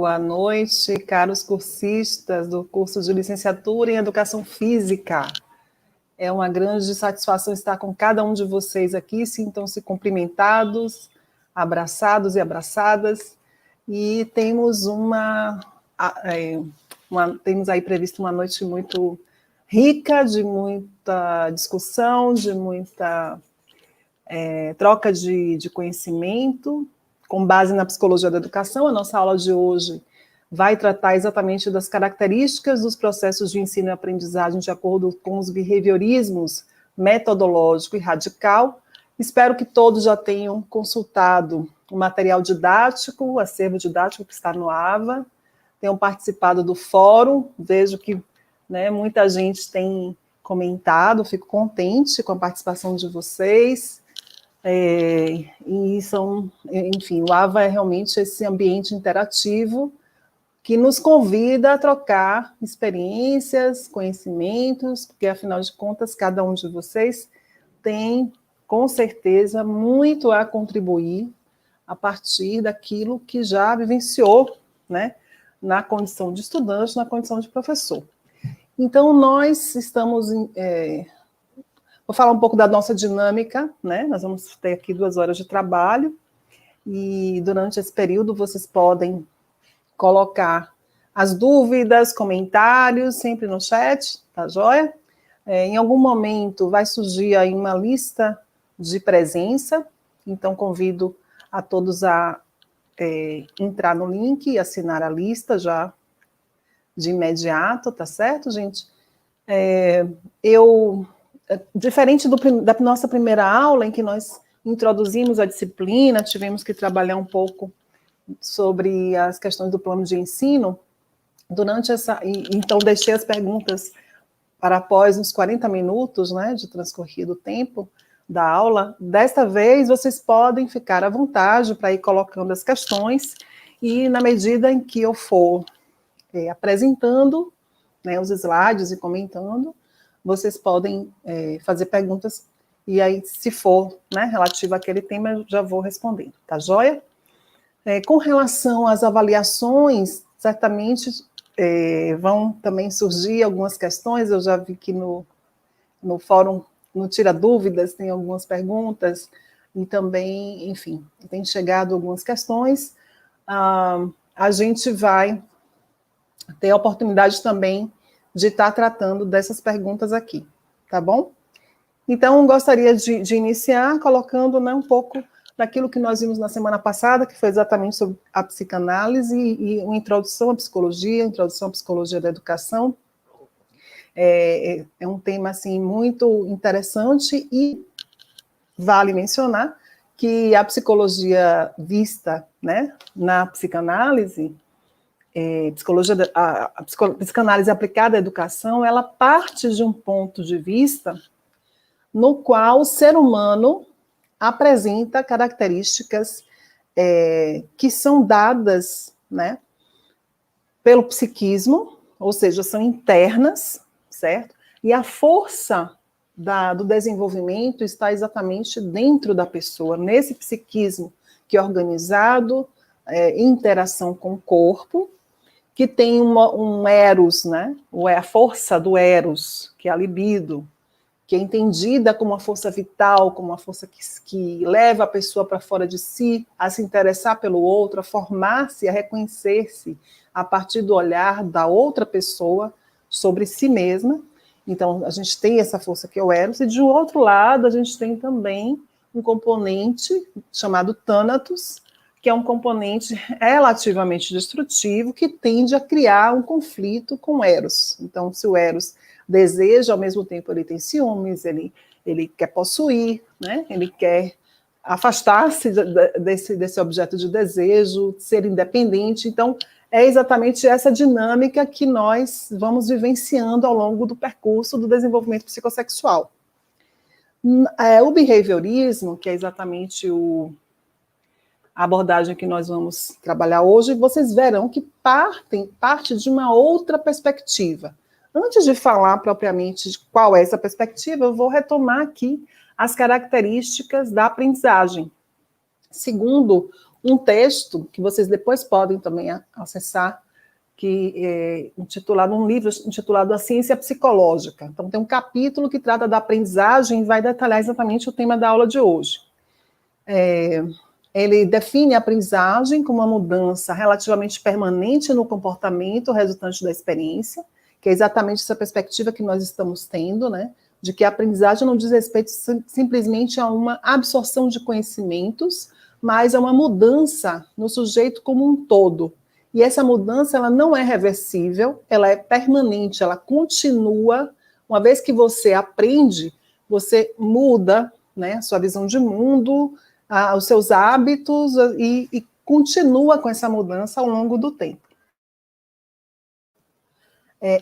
boa noite, caros cursistas do curso de licenciatura em Educação Física. É uma grande satisfação estar com cada um de vocês aqui, sintam-se cumprimentados, abraçados e abraçadas, e temos temos aí previsto uma noite muito rica, de muita discussão, de muita troca de conhecimento, com base na psicologia da educação. A nossa aula de hoje vai tratar exatamente das características dos processos de ensino e aprendizagem de acordo com os behaviorismos metodológico e radical. Espero que todos já tenham consultado o material didático, o acervo didático que está no AVA, tenham participado do fórum. Vejo que muita gente tem comentado, fico contente com a participação de vocês. Enfim, o AVA é realmente esse ambiente interativo que nos convida a trocar experiências, conhecimentos, porque, afinal de contas, cada um de vocês tem, com certeza, muito a contribuir a partir daquilo que já vivenciou, na condição de estudante, na condição de professor. Então, nós estamos... Vou falar um pouco da nossa dinâmica, Nós vamos ter aqui 2 horas de trabalho, e durante esse período vocês podem colocar as dúvidas, comentários, sempre no chat, tá joia? Em algum momento vai surgir aí uma lista de presença, então convido a todos a entrar no link e assinar a lista já de imediato, tá certo, gente? Diferente da nossa primeira aula, em que nós introduzimos a disciplina, tivemos que trabalhar um pouco sobre as questões do plano de ensino, então deixei as perguntas para após uns 40 minutos, de transcorrido o tempo da aula. Desta vez, vocês podem ficar à vontade para ir colocando as questões, e na medida em que eu for apresentando os slides e comentando, vocês podem fazer perguntas, e aí, se for relativo àquele tema, eu já vou respondendo, tá joia? Com relação às avaliações, certamente vão também surgir algumas questões. Eu já vi que no fórum, no Tira Dúvidas, tem algumas perguntas, e também, enfim, tem chegado algumas questões. A gente vai ter a oportunidade também de estar tratando dessas perguntas aqui, tá bom? Então, gostaria de iniciar colocando um pouco daquilo que nós vimos na semana passada, que foi exatamente sobre a psicanálise e uma introdução à psicologia, introdução à psicologia da educação. É um tema, assim, muito interessante, e vale mencionar que a psicologia vista, na psicanálise, a psicanálise aplicada à educação, ela parte de um ponto de vista no qual o ser humano apresenta características que são dadas pelo psiquismo, ou seja, são internas, certo? E a força do desenvolvimento está exatamente dentro da pessoa, nesse psiquismo que é organizado, em interação com o corpo, que tem um eros, a força do eros, que é a libido, que é entendida como uma força vital, como uma força que leva a pessoa para fora de si, a se interessar pelo outro, a formar-se, a reconhecer-se a partir do olhar da outra pessoa sobre si mesma. Então, a gente tem essa força que é o eros, e de um outro lado, a gente tem também um componente chamado Thanatos, que é um componente relativamente destrutivo, que tende a criar um conflito com o eros. Então, se o eros deseja, ao mesmo tempo ele tem ciúmes, ele quer possuir, ele quer afastar-se desse objeto de desejo, ser independente. Então, é exatamente essa dinâmica que nós vamos vivenciando ao longo do percurso do desenvolvimento psicossexual. O behaviorismo, que é exatamente a abordagem que nós vamos trabalhar hoje, vocês verão que parte de uma outra perspectiva. Antes de falar propriamente de qual é essa perspectiva, eu vou retomar aqui as características da aprendizagem. Segundo um texto que vocês depois podem também acessar, que é intitulado, um livro intitulado A Ciência Psicológica. Então, tem um capítulo que trata da aprendizagem e vai detalhar exatamente o tema da aula de hoje. Ele define a aprendizagem como uma mudança relativamente permanente no comportamento resultante da experiência, que é exatamente essa perspectiva que nós estamos tendo, né? De que a aprendizagem não diz respeito simplesmente a uma absorção de conhecimentos, mas a uma mudança no sujeito como um todo. E essa mudança, ela não é reversível, ela é permanente, ela continua. Uma vez que você aprende, você muda, né, a sua visão de mundo, os seus hábitos, e continua com essa mudança ao longo do tempo.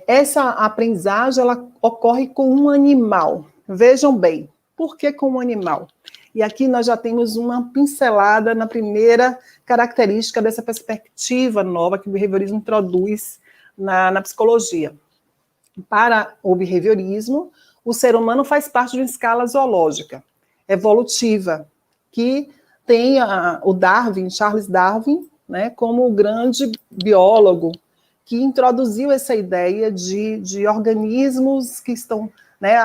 Essa aprendizagem, ela ocorre com um animal. Vejam bem, por que com um animal? E aqui nós já temos uma pincelada na primeira característica dessa perspectiva nova que o behaviorismo introduz na psicologia. Para o behaviorismo, o ser humano faz parte de uma escala zoológica, evolutiva, que tem o Darwin, Charles Darwin, né, como o grande biólogo que introduziu essa ideia de organismos que estão... Né,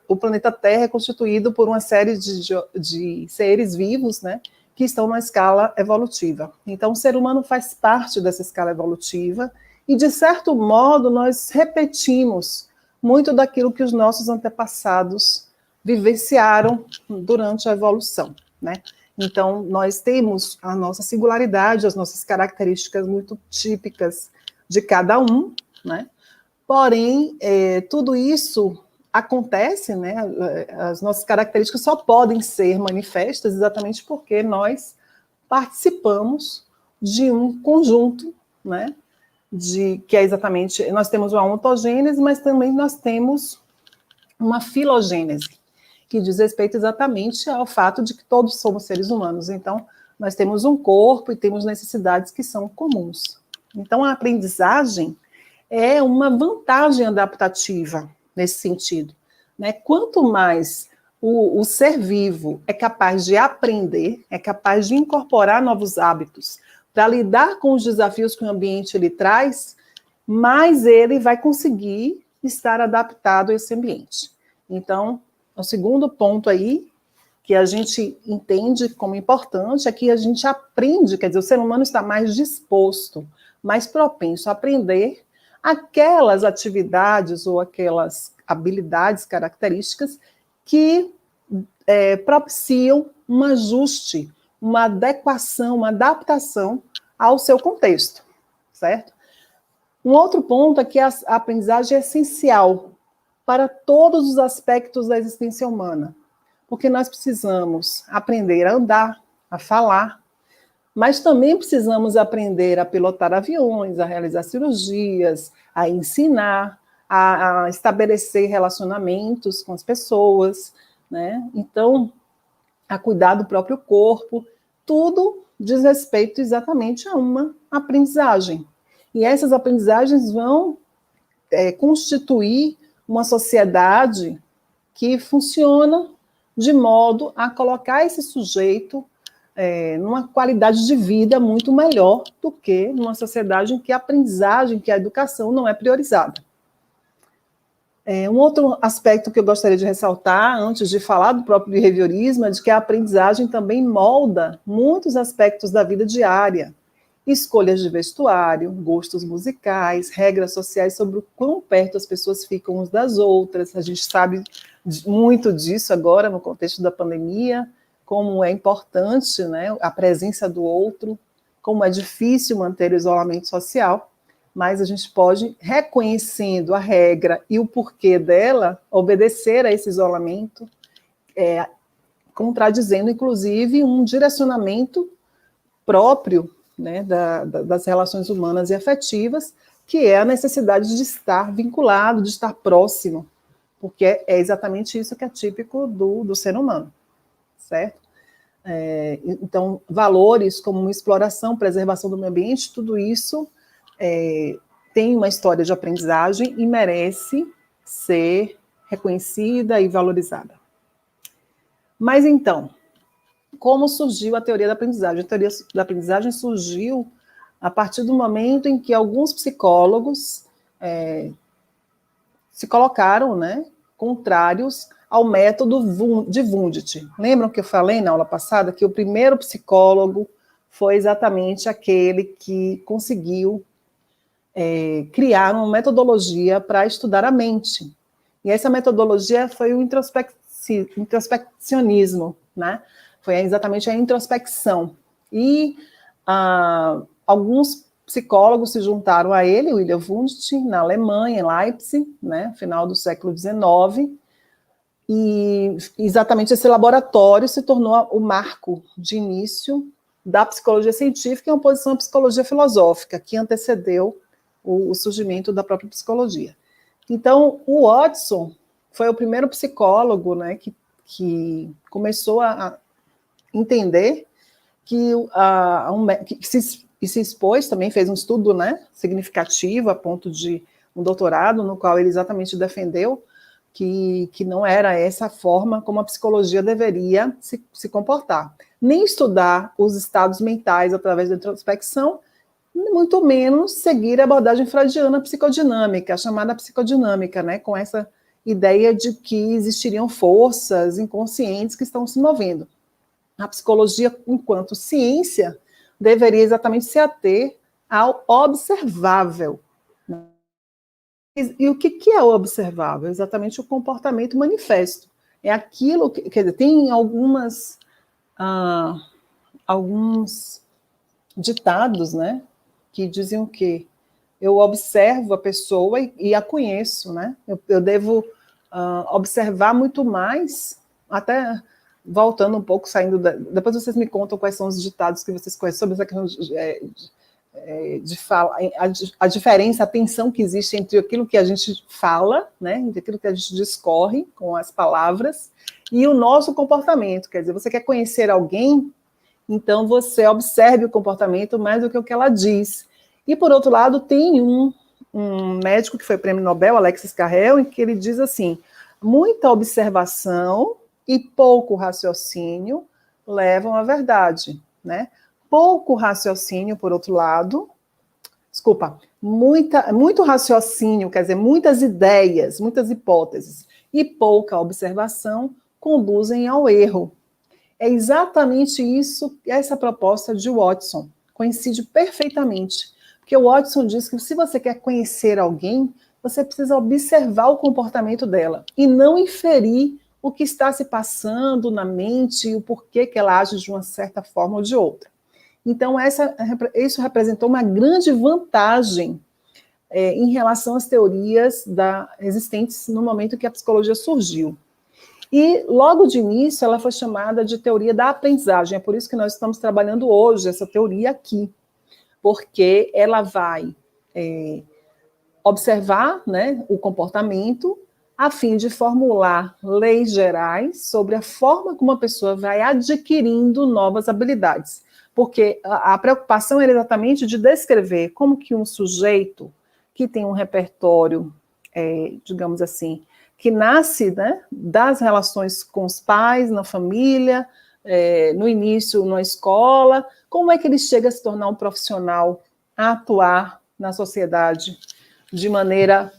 o planeta Terra é constituído por uma série de seres vivos, né, que estão na escala evolutiva. Então, o ser humano faz parte dessa escala evolutiva e, de certo modo, nós repetimos muito daquilo que os nossos antepassados vivenciaram durante a evolução, né? Então, nós temos a nossa singularidade, as nossas características muito típicas de cada um, né? Porém, tudo isso acontece, né? As nossas características só podem ser manifestas exatamente porque nós participamos de um conjunto, né? Que é exatamente, nós temos uma ontogênese, mas também nós temos uma filogênese, que diz respeito exatamente ao fato de que todos somos seres humanos. Então, nós temos um corpo e temos necessidades que são comuns. Então, a aprendizagem é uma vantagem adaptativa nesse sentido, né? Quanto mais o ser vivo é capaz de aprender, é capaz de incorporar novos hábitos para lidar com os desafios que o ambiente lhe traz, mais ele vai conseguir estar adaptado a esse ambiente. Então, o segundo ponto aí, que a gente entende como importante, é que a gente aprende, quer dizer, o ser humano está mais disposto, mais propenso a aprender aquelas atividades ou aquelas habilidades, características que propiciam um ajuste, uma adequação, uma adaptação ao seu contexto, certo? Um outro ponto é que a aprendizagem é essencial para todos os aspectos da existência humana, porque nós precisamos aprender a andar, a falar, mas também precisamos aprender a pilotar aviões, a realizar cirurgias, a ensinar, a estabelecer relacionamentos com as pessoas, né? Então, a cuidar do próprio corpo, tudo diz respeito exatamente a uma aprendizagem. E essas aprendizagens vão constituir uma sociedade que funciona de modo a colocar esse sujeito numa qualidade de vida muito melhor do que numa sociedade em que a aprendizagem, que a educação não é priorizada. Um outro aspecto que eu gostaria de ressaltar, antes de falar do próprio behaviorismo, é de que a aprendizagem também molda muitos aspectos da vida diária. Escolhas de vestuário, gostos musicais, regras sociais sobre o quão perto as pessoas ficam umas das outras. A gente sabe muito disso agora no contexto da pandemia, como é importante, né, a presença do outro, como é difícil manter o isolamento social, mas a gente pode, reconhecendo a regra e o porquê dela, obedecer a esse isolamento, contradizendo, inclusive, um direcionamento próprio, né, das relações humanas e afetivas, que é a necessidade de estar vinculado, de estar próximo, porque é exatamente isso que é típico do ser humano, certo? Então, valores como exploração, preservação do meio ambiente, tudo isso tem uma história de aprendizagem e merece ser reconhecida e valorizada. Mas então, como surgiu a teoria da aprendizagem. A teoria da aprendizagem surgiu a partir do momento em que alguns psicólogos se colocaram, né, contrários ao método de Wundt. Lembram que eu falei na aula passada que o primeiro psicólogo foi exatamente aquele que conseguiu criar uma metodologia para estudar a mente. E essa metodologia foi o introspeccionismo, né? Foi exatamente a introspecção. E alguns psicólogos se juntaram a ele, William Wundt, na Alemanha, em Leipzig, né, no final do século XIX, e exatamente esse laboratório se tornou o marco de início da psicologia científica em oposição à psicologia filosófica, que antecedeu o surgimento da própria psicologia. Então, o Watson foi o primeiro psicólogo, né, que começou a entender que se expôs, também fez um estudo, né, significativo, a ponto de um doutorado, no qual ele exatamente defendeu que não era essa a forma como a psicologia deveria se comportar. Nem estudar os estados mentais através da introspecção, muito menos seguir a abordagem freudiana psicodinâmica, a chamada psicodinâmica, né, com essa ideia de que existiriam forças inconscientes que estão se movendo. A psicologia, enquanto ciência, deveria exatamente se ater ao observável. E o que é o observável? Exatamente o comportamento manifesto. É aquilo que, quer dizer, tem alguns ditados, né, que dizem o quê? Eu observo a pessoa e a conheço, né? Eu devo observar muito mais, até voltando um pouco, saindo depois vocês me contam quais são os ditados que vocês conhecem sobre essa questão de fala, a diferença, a tensão que existe entre aquilo que a gente fala, né, entre aquilo que a gente discorre com as palavras e o nosso comportamento. Quer dizer, você quer conhecer alguém, então você observe o comportamento mais do que o que ela diz. E, por outro lado, tem um médico que foi prêmio Nobel, Alexis Carrel, em que ele diz assim, muita observação e pouco raciocínio levam à verdade, né? Pouco raciocínio, por outro lado, muito raciocínio, quer dizer, muitas ideias, muitas hipóteses, e pouca observação conduzem ao erro. É exatamente isso, essa proposta de Watson, coincide perfeitamente, porque o Watson diz que se você quer conhecer alguém, você precisa observar o comportamento dela, e não inferir o que está se passando na mente e o porquê que ela age de uma certa forma ou de outra. Então, isso representou uma grande vantagem em relação às teorias existentes no momento que a psicologia surgiu. E, logo de início, ela foi chamada de teoria da aprendizagem. É por isso que nós estamos trabalhando hoje essa teoria aqui, porque ela vai observar, né, o comportamento a fim de formular leis gerais sobre a forma como a pessoa vai adquirindo novas habilidades. Porque a preocupação era exatamente de descrever como que um sujeito que tem um repertório, digamos assim, que nasce, né, das relações com os pais, na família, no início, na escola, como é que ele chega a se tornar um profissional, a atuar na sociedade de maneira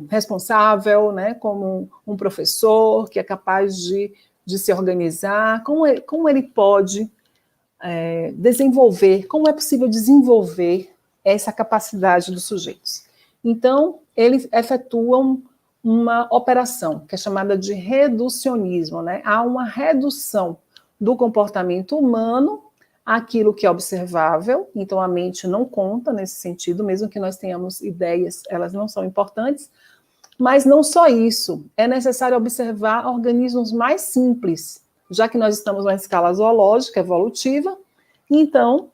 responsável, né, como um professor que é capaz de se organizar, como ele pode desenvolver, como é possível desenvolver essa capacidade dos sujeitos. Então, eles efetuam uma operação que é chamada de reducionismo, né? Há uma redução do comportamento humano àquilo que é observável, então a mente não conta nesse sentido, mesmo que nós tenhamos ideias, elas não são importantes, mas não só isso, é necessário observar organismos mais simples, já que nós estamos numa escala zoológica, evolutiva, então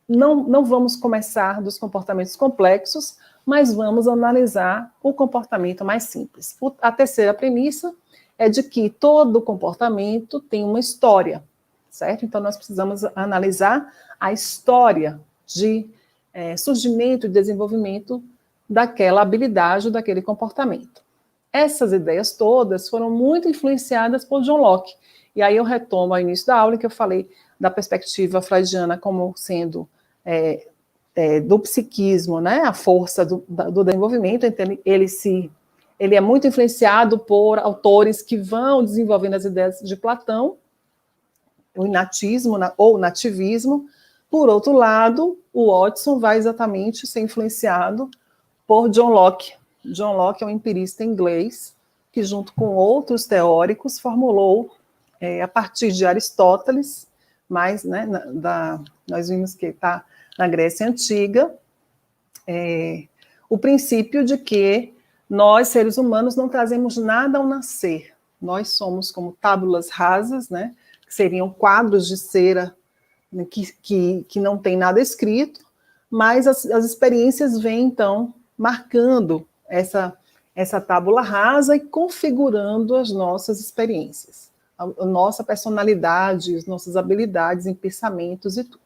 não vamos começar dos comportamentos complexos, mas vamos analisar o comportamento mais simples. A terceira premissa é de que todo comportamento tem uma história, certo? Então, nós precisamos analisar a história de surgimento e desenvolvimento daquela habilidade, daquele comportamento. Essas ideias todas foram muito influenciadas por John Locke. E aí eu retomo ao início da aula que eu falei da perspectiva freudiana como sendo do psiquismo, né, a força do desenvolvimento. Então ele é muito influenciado por autores que vão desenvolvendo as ideias de Platão, o inatismo ou nativismo. Por outro lado, o Watson vai exatamente ser influenciado por John Locke. John Locke é um empirista inglês que, junto com outros teóricos, formulou, a partir de Aristóteles, mas né, nós vimos que está na Grécia Antiga, o princípio de que nós, seres humanos, não trazemos nada ao nascer. Nós somos como tábulas rasas, né, que seriam quadros de cera que não tem nada escrito, mas as experiências vêm, então, marcando essa tábula rasa e configurando as nossas experiências, a nossa personalidade, as nossas habilidades em pensamentos e tudo.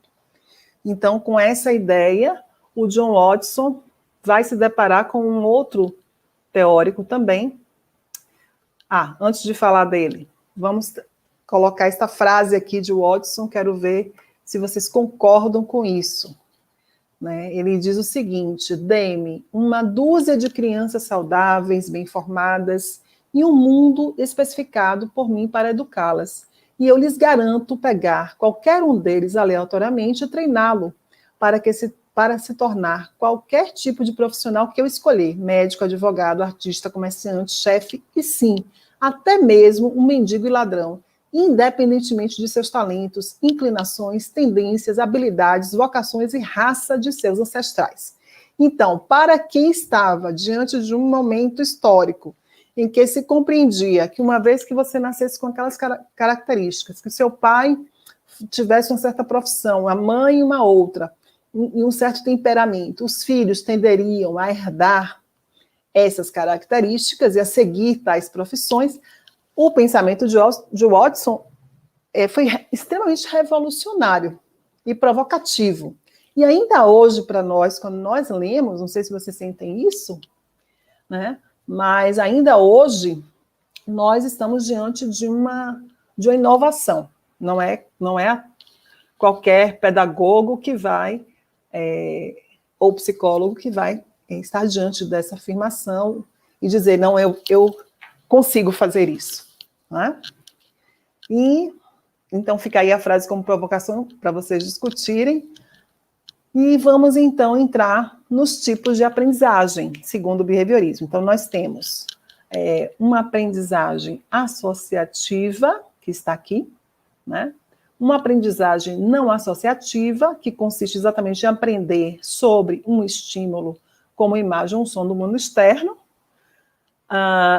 Então, com essa ideia, o John Watson vai se deparar com um outro teórico também. Antes de falar dele, vamos colocar esta frase aqui de Watson, quero ver se vocês concordam com isso. Né? Ele diz o seguinte: dê-me uma dúzia de crianças saudáveis, bem formadas, e um mundo especificado por mim para educá-las. E eu lhes garanto pegar qualquer um deles aleatoriamente e treiná-lo para se tornar qualquer tipo de profissional que eu escolher: médico, advogado, artista, comerciante, chefe e, sim, até mesmo um mendigo e ladrão, independentemente de seus talentos, inclinações, tendências, habilidades, vocações e raça de seus ancestrais. Então, para quem estava diante de um momento histórico em que se compreendia que uma vez que você nascesse com aquelas características, que seu pai tivesse uma certa profissão, a mãe uma outra, e um certo temperamento, os filhos tenderiam a herdar essas características e a seguir tais profissões, o pensamento de Watson foi extremamente revolucionário e provocativo. E ainda hoje, para nós, quando nós lemos, não sei se vocês sentem isso, né? Mas ainda hoje, nós estamos diante de uma inovação. Não é qualquer pedagogo que vai, ou psicólogo que vai estar diante dessa afirmação e dizer, não, eu consigo fazer isso. Né? E então fica aí a frase como provocação para vocês discutirem. E vamos então entrar nos tipos de aprendizagem, segundo o behaviorismo. Então nós temos uma aprendizagem associativa, que está aqui, né? Uma aprendizagem não associativa, que consiste exatamente em aprender sobre um estímulo, como imagem ou som do mundo externo,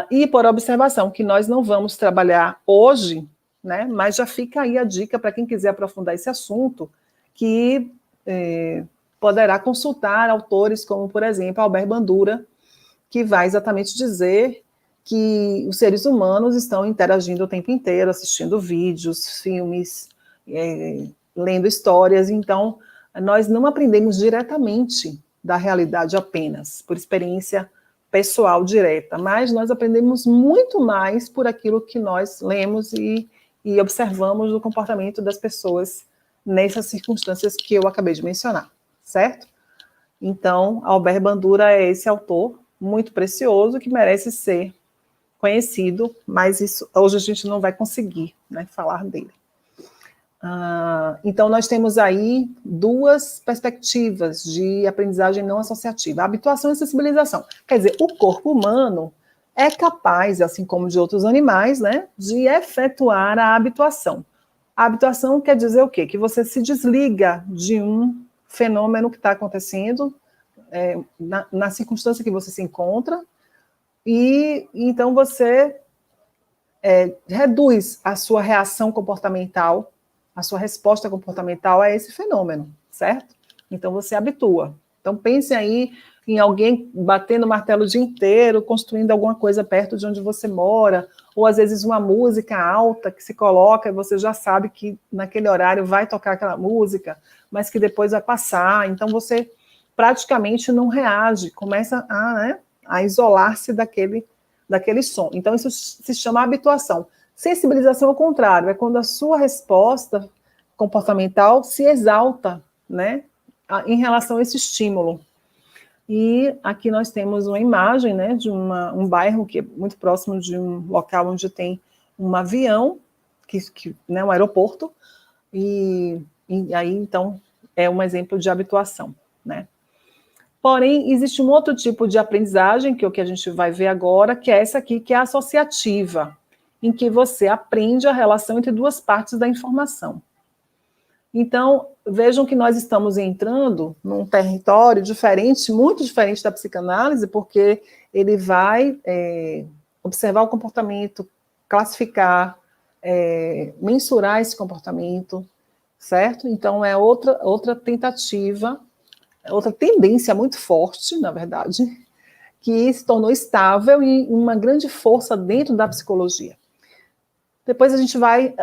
e por observação, que nós não vamos trabalhar hoje, né, mas já fica aí a dica para quem quiser aprofundar esse assunto, que poderá consultar autores como, por exemplo, Albert Bandura, que vai exatamente dizer que os seres humanos estão interagindo o tempo inteiro, assistindo vídeos, filmes, lendo histórias. Então, nós não aprendemos diretamente da realidade apenas, por experiência pessoal direta, mas nós aprendemos muito mais por aquilo que nós lemos e observamos do comportamento das pessoas nessas circunstâncias que eu acabei de mencionar, certo? Então, Albert Bandura é esse autor muito precioso que merece ser conhecido, mas isso hoje a gente não vai conseguir, né, falar dele. Então, nós temos aí duas perspectivas de aprendizagem não associativa, habituação e sensibilização. Quer dizer, o corpo humano é capaz, assim como de outros animais, né, de efetuar a habituação. A habituação quer dizer o quê? Que você se desliga de um fenômeno que está acontecendo na circunstância que você se encontra, e então você reduz a sua reação comportamental, a sua resposta comportamental a esse fenômeno, certo? Então você habitua. Então pense aí em alguém batendo martelo o dia inteiro, construindo alguma coisa perto de onde você mora, ou às vezes uma música alta que se coloca e você já sabe que naquele horário vai tocar aquela música, mas que depois vai passar. Então você praticamente não reage, começa a isolar-se daquele som. Então isso se chama habituação. Sensibilização ao contrário, é quando a sua resposta comportamental se exalta, né, em relação a esse estímulo. E aqui nós temos uma imagem, né, de um bairro que é muito próximo de um local onde tem um avião, né, um aeroporto, e aí, então, é um exemplo de habituação, né. Porém, existe um outro tipo de aprendizagem, que é o que a gente vai ver agora, que é essa aqui, que é associativa, em que você aprende a relação entre duas partes da informação. Então, vejam que nós estamos entrando num território diferente, muito diferente da psicanálise, porque ele vai observar o comportamento, classificar, mensurar esse comportamento, certo? Então, é outra tentativa, outra tendência muito forte, na verdade, que se tornou estável e uma grande força dentro da psicologia. Depois a gente vai,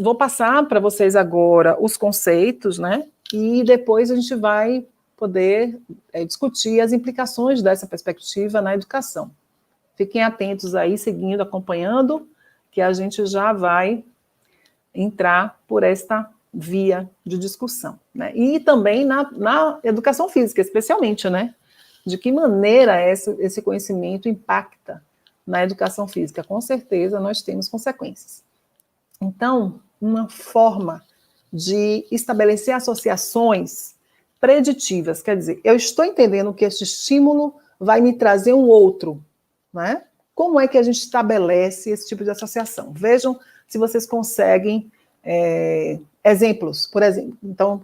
vou passar para vocês agora os conceitos, né? E depois a gente vai poder discutir as implicações dessa perspectiva na educação. Fiquem atentos aí, seguindo, acompanhando, que a gente já vai entrar por esta via de discussão, né? E também na educação física, especialmente, né? De que maneira esse conhecimento impacta na educação física. Com certeza nós temos consequências. Então, uma forma de estabelecer associações preditivas, quer dizer, eu estou entendendo que este estímulo vai me trazer um outro, né? Como é que a gente estabelece esse tipo de associação? Vejam se vocês conseguem exemplos, por exemplo. Então,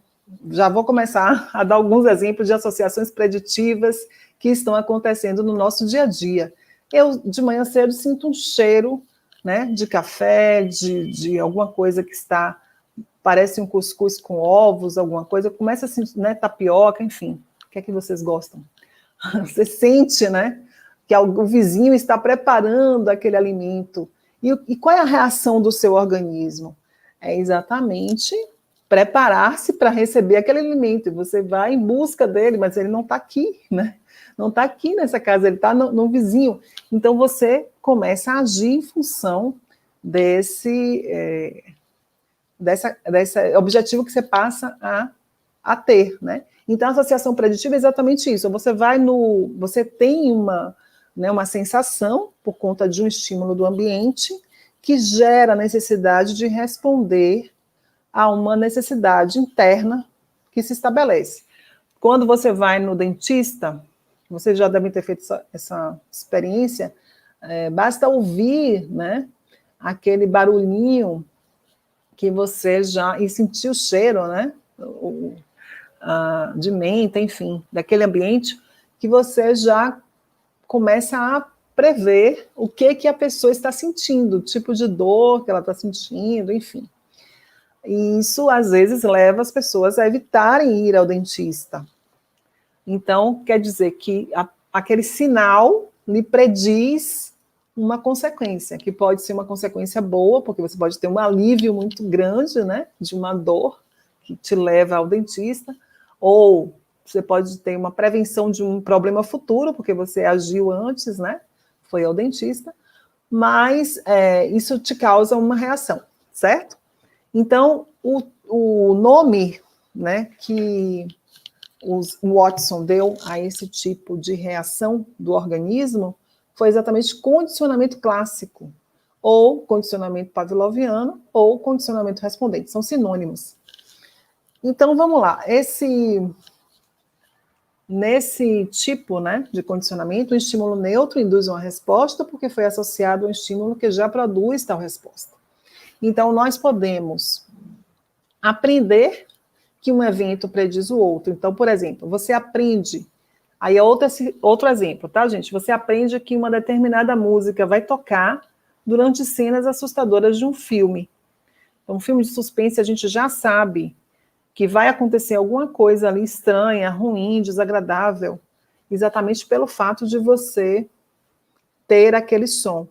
já vou começar a dar alguns exemplos de associações preditivas que estão acontecendo no nosso dia a dia. Eu, de manhã cedo, sinto um cheiro, né, de café, de alguma coisa que parece um cuscuz com ovos, alguma coisa, começa assim, né, tapioca, enfim. O que é que vocês gostam? Você sente, né, que o vizinho está preparando aquele alimento. E qual é a reação do seu organismo? É exatamente preparar-se para receber aquele alimento. E você vai em busca dele, mas ele não está aqui, né? Não está aqui nessa casa, ele está no vizinho. Então, você começa a agir em função desse objetivo que você passa a ter, né? Então, a associação preditiva é exatamente isso. Você tem uma sensação, por conta de um estímulo do ambiente, que gera a necessidade de responder a uma necessidade interna que se estabelece. Quando você vai no dentista, vocês já devem ter feito essa experiência, basta ouvir, né, aquele barulhinho que você e sentir o cheiro, né, de menta, enfim, daquele ambiente, que você já começa a prever o que a pessoa está sentindo, o tipo de dor que ela está sentindo, enfim. E isso, às vezes, leva as pessoas a evitarem ir ao dentista. Então, quer dizer que aquele sinal lhe prediz uma consequência, que pode ser uma consequência boa, porque você pode ter um alívio muito grande, né, de uma dor que te leva ao dentista, ou você pode ter uma prevenção de um problema futuro, porque você agiu antes, né, foi ao dentista, mas isso te causa uma reação, certo? Então, o nome, né, que o Watson deu a esse tipo de reação do organismo foi exatamente condicionamento clássico, ou condicionamento pavloviano, ou condicionamento respondente, são sinônimos. Então, vamos lá, nesse tipo, né, de condicionamento, o estímulo neutro induz uma resposta porque foi associado a um estímulo que já produz tal resposta. Então, nós podemos aprender que um evento prediz o outro. Então, por exemplo, você aprende, aí é outro exemplo, tá, gente? Você aprende que uma determinada música vai tocar durante cenas assustadoras de um filme. Então, um filme de suspense, a gente já sabe que vai acontecer alguma coisa ali estranha, ruim, desagradável, exatamente pelo fato de você ter aquele som.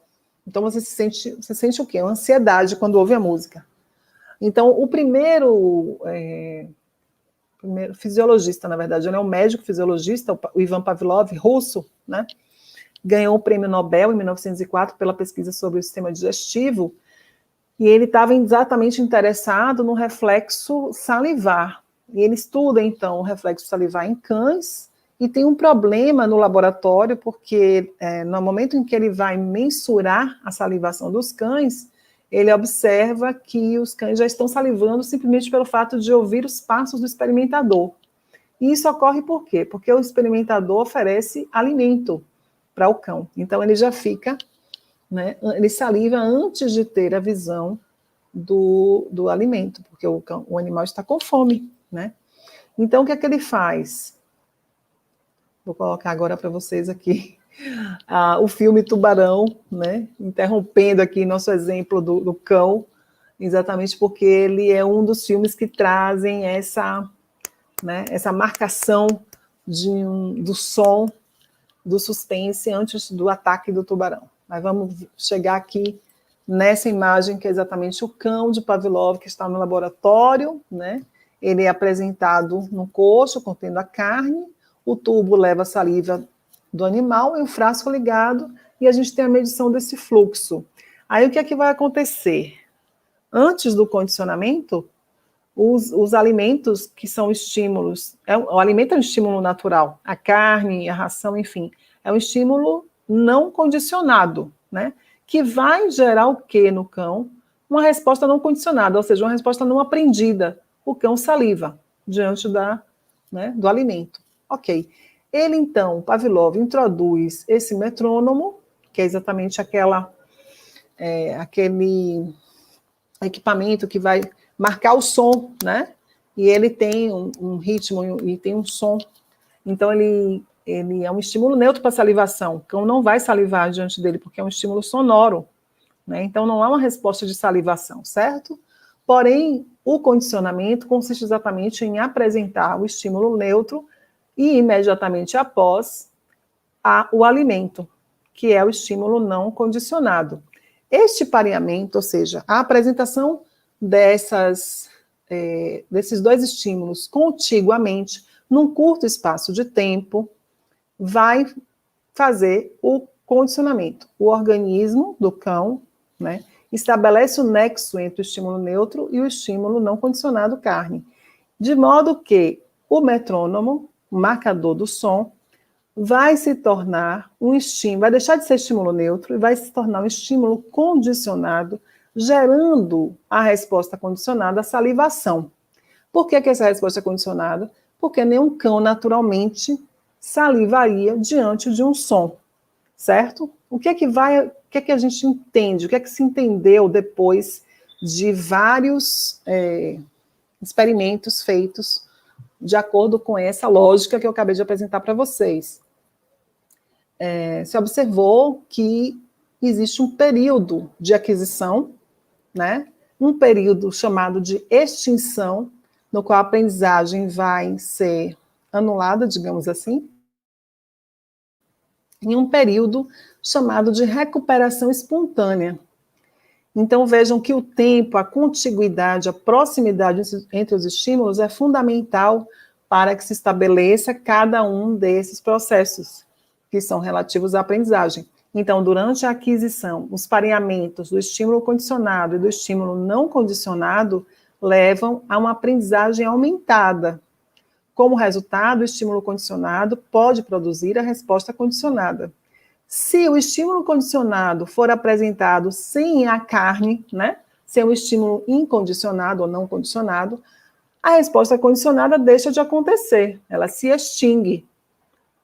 Então, você sente o quê? Uma ansiedade quando ouve a música. Então, o primeiro fisiologista, na verdade, ele é um médico fisiologista, o Ivan Pavlov, russo, né? ganhou o prêmio Nobel em 1904 pela pesquisa sobre o sistema digestivo, e ele estava exatamente interessado no reflexo salivar. E ele estuda, então, o reflexo salivar em cães, e tem um problema no laboratório, porque no momento em que ele vai mensurar a salivação dos cães, ele observa que os cães já estão salivando simplesmente pelo fato de ouvir os passos do experimentador. E isso ocorre por quê? Porque o experimentador oferece alimento para o cão. Então, ele já fica, né, ele saliva antes de ter a visão do alimento, porque o animal está com fome, né? Então, o que é que ele faz? Vou colocar agora para vocês aqui o filme Tubarão, né? Interrompendo aqui nosso exemplo do cão, exatamente porque ele é um dos filmes que trazem essa, né, essa marcação do som, do suspense antes do ataque do tubarão. Mas vamos chegar aqui nessa imagem que é exatamente o cão de Pavlov que está no laboratório, né? Ele é apresentado num coxo contendo a carne, o tubo leva a saliva do animal e o frasco ligado, e a gente tem a medição desse fluxo. Aí o que é que vai acontecer? Antes do condicionamento, os alimentos que são estímulos, o alimento é um estímulo natural, a carne, a ração, enfim, é um estímulo não condicionado, né? Que vai gerar o quê no cão? Uma resposta não condicionada, ou seja, uma resposta não aprendida. O cão saliva diante do alimento. Ok. Ele, então, Pavlov, introduz esse metrônomo, que é exatamente aquele equipamento que vai marcar o som, né? E ele tem um ritmo e tem um som. Então, ele é um estímulo neutro para a salivação. O cão não vai salivar diante dele, porque é um estímulo sonoro, né? Então, não há uma resposta de salivação, certo? Porém, o condicionamento consiste exatamente em apresentar o estímulo neutro e, imediatamente após, o alimento, que é o estímulo não condicionado. Este pareamento, ou seja, a apresentação desses dois estímulos contiguamente, num curto espaço de tempo, vai fazer o condicionamento. O organismo do cão, né, estabelece o nexo entre o estímulo neutro e o estímulo não condicionado carne, de modo que o metrônomo, o marcador do som, vai se tornar um estímulo, vai deixar de ser estímulo neutro e vai se tornar um estímulo condicionado, gerando a resposta condicionada, a salivação. Por que essa resposta é condicionada? Porque nenhum cão naturalmente salivaria diante de um som, certo? O que é que a gente entende? O que é que se entendeu depois de vários experimentos feitos de acordo com essa lógica que eu acabei de apresentar para vocês? Se observou que existe um período de aquisição, né? Um período chamado de extinção, no qual a aprendizagem vai ser anulada, digamos assim, em um período chamado de recuperação espontânea. Então, vejam que o tempo, a contiguidade, a proximidade entre os estímulos é fundamental para que se estabeleça cada um desses processos, que são relativos à aprendizagem. Então, durante a aquisição, os pareamentos do estímulo condicionado e do estímulo não condicionado levam a uma aprendizagem aumentada. Como resultado, o estímulo condicionado pode produzir a resposta condicionada. Se o estímulo condicionado for apresentado sem a carne, né, sem o estímulo incondicionado ou não condicionado, a resposta condicionada deixa de acontecer, ela se extingue.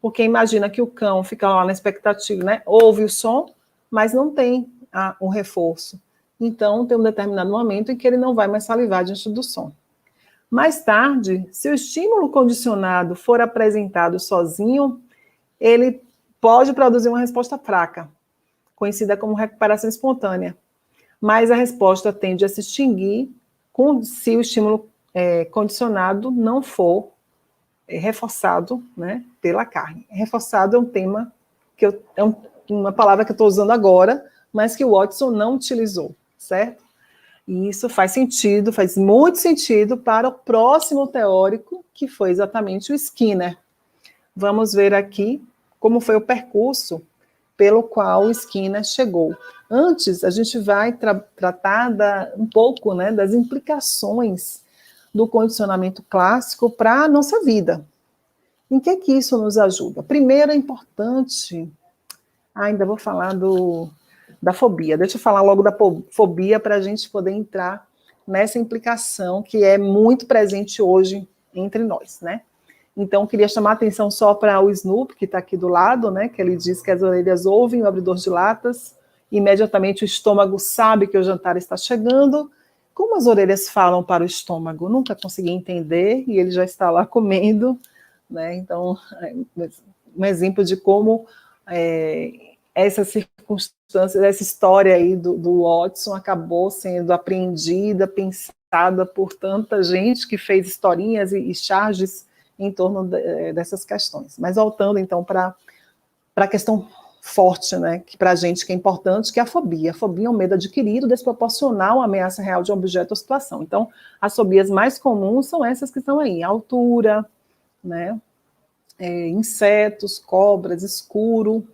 Porque imagina que o cão fica lá na expectativa, né, ouve o som, mas não tem o reforço. Então, tem um determinado momento em que ele não vai mais salivar diante do som. Mais tarde, se o estímulo condicionado for apresentado sozinho, ele pode produzir uma resposta fraca, conhecida como recuperação espontânea. Mas a resposta tende a se extinguir se o estímulo condicionado não for reforçado, né, pela carne. Reforçado é um tema, uma palavra que eu estou usando agora, mas que o Watson não utilizou, certo? E isso faz sentido, faz muito sentido para o próximo teórico, que foi exatamente o Skinner. Vamos ver aqui como foi o percurso pelo qual o Skinner chegou. Antes, a gente vai tratar um pouco, né, das implicações do condicionamento clássico para a nossa vida. Em que isso nos ajuda? Primeiro, é importante, ainda vou falar da fobia. Deixa eu falar logo da fobia para a gente poder entrar nessa implicação que é muito presente hoje entre nós, né? Então, queria chamar a atenção só para o Snoop, que está aqui do lado, né? Que ele diz que as orelhas ouvem o abridor de latas, imediatamente o estômago sabe que o jantar está chegando. Como as orelhas falam para o estômago? Nunca consegui entender, e ele já está lá comendo, né? Então, um exemplo de como essa circunstância, essa história aí do Watson acabou sendo apreendida, pensada por tanta gente que fez historinhas e charges em torno dessas questões. Mas voltando, então, para a questão forte, né, que para a gente que é importante, que é a fobia. A fobia é um medo adquirido desproporcional à ameaça real de um objeto ou situação. Então, as fobias mais comuns são essas que estão aí, altura, né, insetos, cobras, escuro,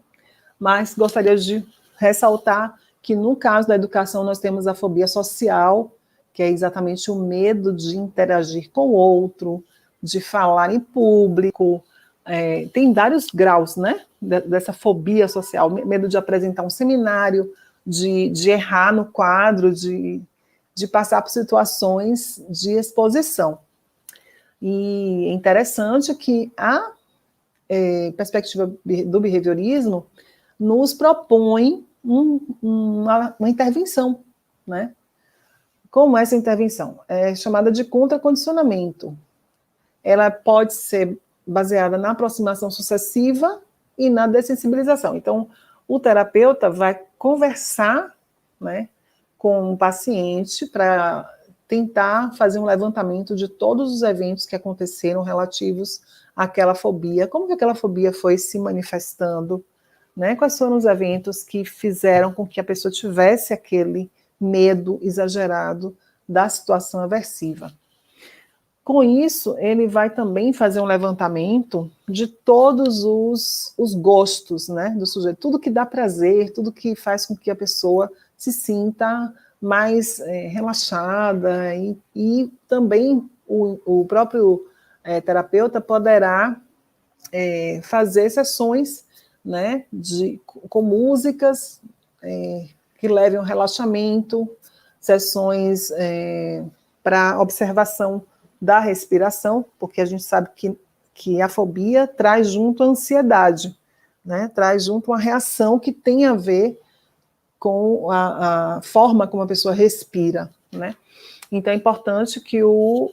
mas gostaria de ressaltar que no caso da educação nós temos a fobia social, que é exatamente o medo de interagir com o outro, de falar em público, tem vários graus, né, dessa fobia social, medo de apresentar um seminário, de errar no quadro, de passar por situações de exposição. E é interessante que a perspectiva do behaviorismo nos propõe uma intervenção, né? Como essa intervenção? É chamada de contracondicionamento. Ela pode ser baseada na aproximação sucessiva e na dessensibilização. Então, o terapeuta vai conversar, né, com o paciente para tentar fazer um levantamento de todos os eventos que aconteceram relativos àquela fobia, como que aquela fobia foi se manifestando, né, quais foram os eventos que fizeram com que a pessoa tivesse aquele medo exagerado da situação aversiva. Com isso, ele vai também fazer um levantamento de todos os gostos, né, do sujeito, tudo que dá prazer, tudo que faz com que a pessoa se sinta mais relaxada, e também o próprio terapeuta poderá fazer sessões, né, com músicas que levem ao relaxamento, sessões para observação da respiração, porque a gente sabe que a fobia traz junto a ansiedade, né? Traz junto uma reação que tem a ver com a forma como a pessoa respira, né? Então é importante que o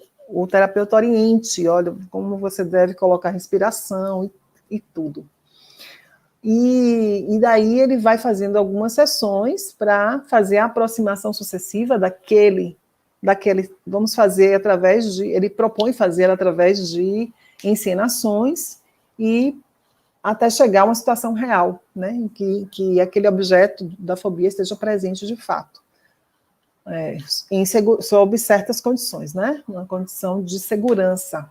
terapeuta oriente, olha, como você deve colocar a respiração e tudo. E daí ele vai fazendo algumas sessões para fazer a aproximação sucessiva daquele, vamos fazer através de, ele propõe fazer através de encenações e até chegar a uma situação real, né, em que aquele objeto da fobia esteja presente de fato, sob certas condições, né, uma condição de segurança.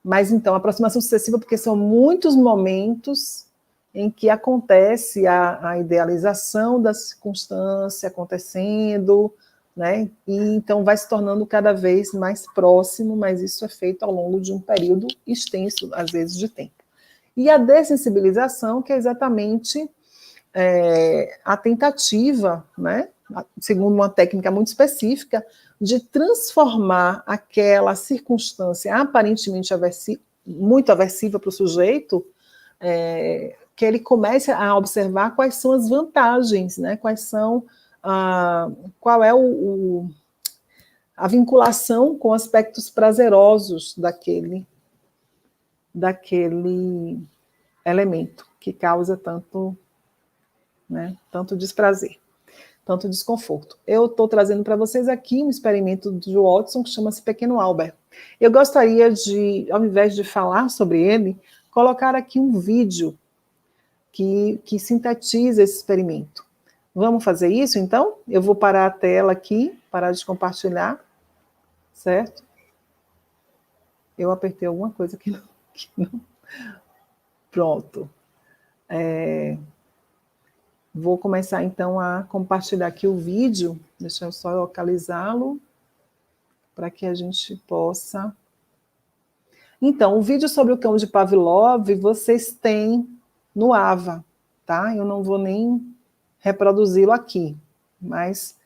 Mas então, aproximação sucessiva, porque são muitos momentos em que acontece a idealização da circunstância acontecendo, né? E então vai se tornando cada vez mais próximo, mas isso é feito ao longo de um período extenso, às vezes, de tempo. E a dessensibilização, que é exatamente a tentativa, né, segundo uma técnica muito específica, de transformar aquela circunstância aparentemente muito aversiva para o sujeito, que ele comece a observar quais são as vantagens, né, qual é a vinculação com aspectos prazerosos daquele elemento que causa tanto, né, tanto desprazer, tanto desconforto. Eu estou trazendo para vocês aqui um experimento de Watson que chama-se Pequeno Albert. Eu gostaria de, ao invés de falar sobre ele, colocar aqui um vídeo que sintetiza esse experimento. Vamos fazer isso, então? Eu vou parar a tela aqui, parar de compartilhar, certo? Eu apertei alguma coisa que não. Pronto. Vou começar, então, a compartilhar aqui o vídeo. Deixa eu só localizá-lo, para que a gente possa... Então, o vídeo sobre o cão de Pavlov, vocês têm no AVA, tá? Eu não vou nem reproduzi-lo aqui, mas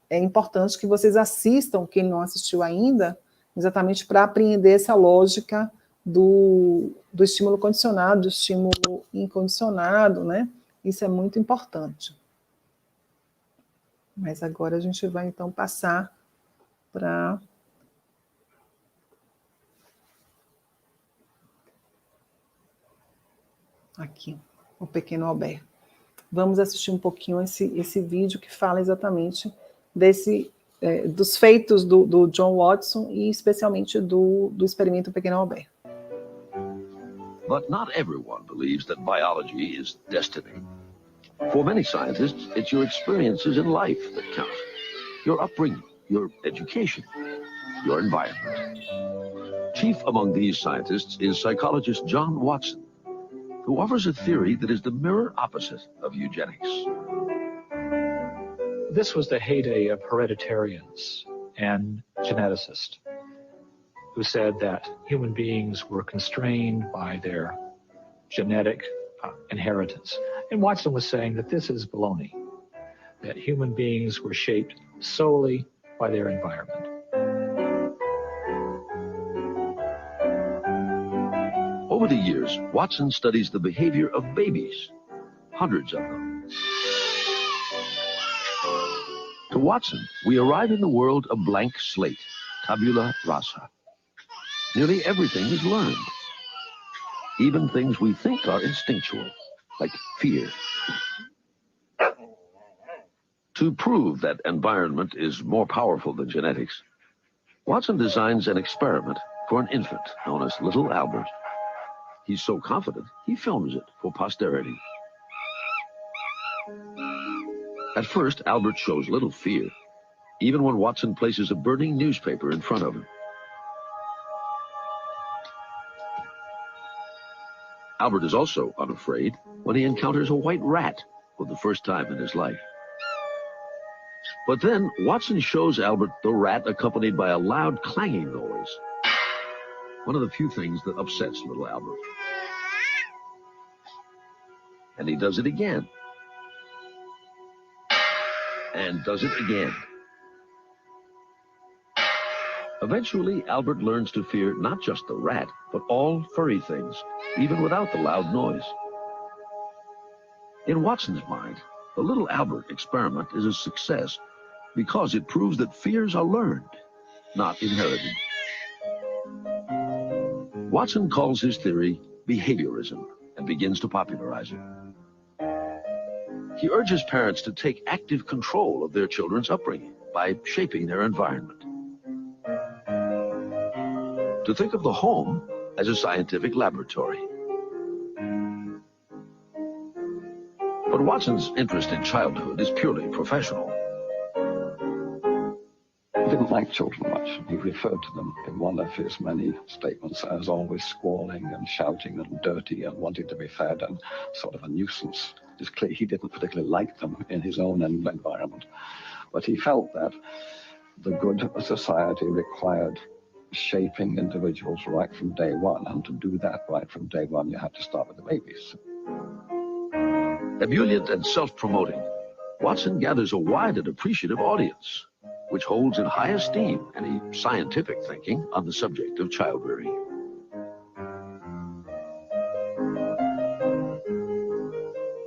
é importante que vocês assistam, quem não assistiu ainda, exatamente para apreender essa lógica do estímulo condicionado, do estímulo incondicionado, né? Isso é muito importante. Mas agora a gente vai, então, passar para... aqui, o pequeno Albert. Vamos assistir um pouquinho esse vídeo que fala exatamente dos feitos do John Watson e especialmente do experimento Pequeno Albert. But not everyone believes that biology is destiny. For many scientists, it's your experiences in life that count. Your upbringing, your education, your environment. Chief among these scientists is psychologist John Watson, who offers a theory that is the mirror opposite of eugenics. This was the heyday of hereditarians and geneticists who said that human beings were constrained by their genetic inheritance. And Watson was saying that this is baloney, that human beings were shaped solely by their environment. Over the years, Watson studies the behavior of babies, hundreds of them. To Watson, we arrive in the world a blank slate, tabula rasa. Nearly everything is learned, even things we think are instinctual, like fear. To prove that environment is more powerful than genetics, Watson designs an experiment for an infant known as Little Albert. He's so confident, he films it for posterity. At first, Albert shows little fear, even when Watson places a burning newspaper in front of him. Albert is also unafraid when he encounters a white rat for the first time in his life. But then Watson shows Albert the rat accompanied by a loud clanging noise. One of the few things that upsets little Albert. And he does it again. And does it again. Eventually, Albert learns to fear not just the rat, but all furry things, even without the loud noise. In Watson's mind, the Little Albert experiment is a success because it proves that fears are learned, not inherited. Watson calls his theory behaviorism and begins to popularize it. He urges parents to take active control of their children's upbringing by shaping their environment. To think of the home as a scientific laboratory. But Watson's interest in childhood is purely professional. He didn't like children much. He referred to them in one of his many statements as always squalling and shouting and dirty and wanting to be fed and sort of a nuisance. It's clear he didn't particularly like them in his own environment. But he felt that the good of society required shaping individuals right from day one. And to do that right from day one, you have to start with the babies. Ebullient and self-promoting, Watson gathers a wide and appreciative audience, which holds in high esteem any scientific thinking on the subject of child rearing.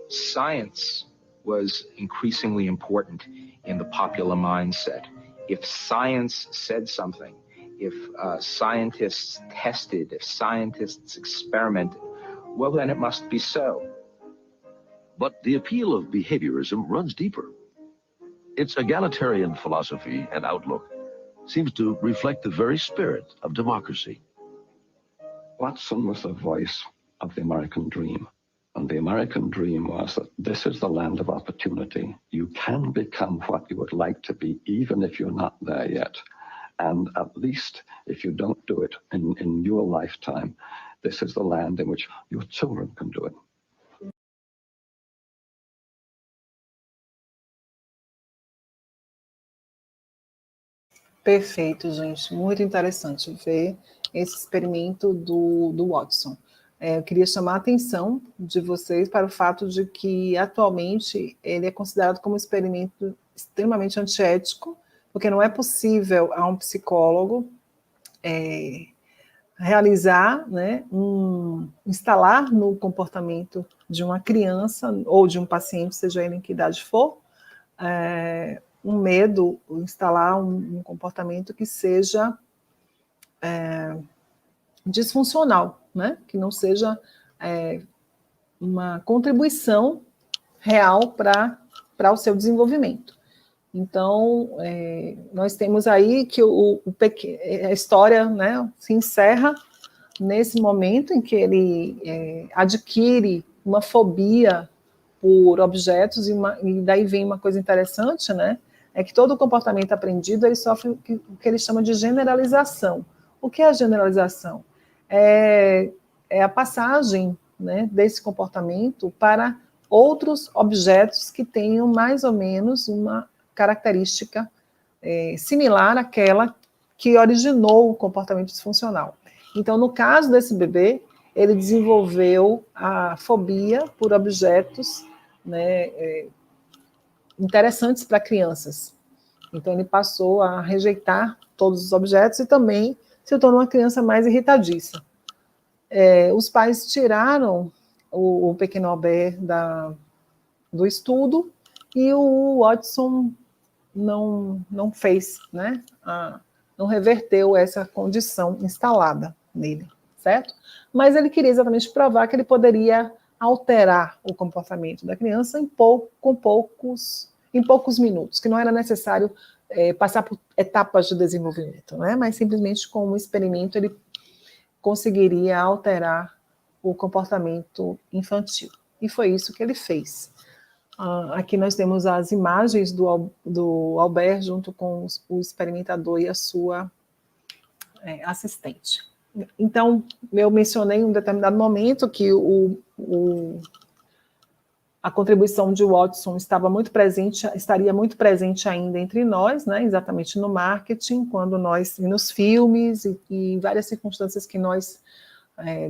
Science was increasingly important in the popular mindset. If science said something, if scientists tested, if scientists experimented, well, then it must be so. But the appeal of behaviorism runs deeper. Its egalitarian philosophy and outlook seems to reflect the very spirit of democracy. Watson was the voice of the American dream. And the American dream was that this is the land of opportunity. You can become what you would like to be, even if you're not there yet. And at least if you don't do it in your lifetime, this is the land in which your children can do it. Perfeito, gente. Muito interessante ver esse experimento do Watson. Eu queria chamar a atenção de vocês para o fato de que, atualmente, ele é considerado como um experimento extremamente antiético, porque não é possível a um psicólogo realizar, né, instalar no comportamento de uma criança ou de um paciente, seja ele em que idade for, um medo, instalar um comportamento que seja disfuncional, né? Que não seja uma contribuição real para o seu desenvolvimento. Então, nós temos aí que a história, né, se encerra nesse momento em que ele adquire uma fobia por objetos, e daí vem uma coisa interessante, né? É que todo comportamento aprendido ele sofre o que ele chama de generalização. O que é a generalização? É a passagem, né, desse comportamento para outros objetos que tenham mais ou menos uma característica similar àquela que originou o comportamento disfuncional. Então, no caso desse bebê, ele desenvolveu a fobia por objetos, né, interessantes para crianças. Então, ele passou a rejeitar todos os objetos e também se tornou uma criança mais irritadiça. Os pais tiraram o pequeno Albert do estudo e o Watson não fez, né, não reverteu essa condição instalada nele, certo? Mas ele queria exatamente provar que ele poderia alterar o comportamento da criança em poucos minutos, que não era necessário passar por etapas de desenvolvimento, né? Mas simplesmente com um experimento ele conseguiria alterar o comportamento infantil. E foi isso que ele fez. Aqui nós temos as imagens do Albert junto com o experimentador e a sua assistente. Então, eu mencionei em um determinado momento que a contribuição de Watson estaria muito presente ainda entre nós, né, exatamente no marketing, quando nós, nos filmes e em várias circunstâncias que nós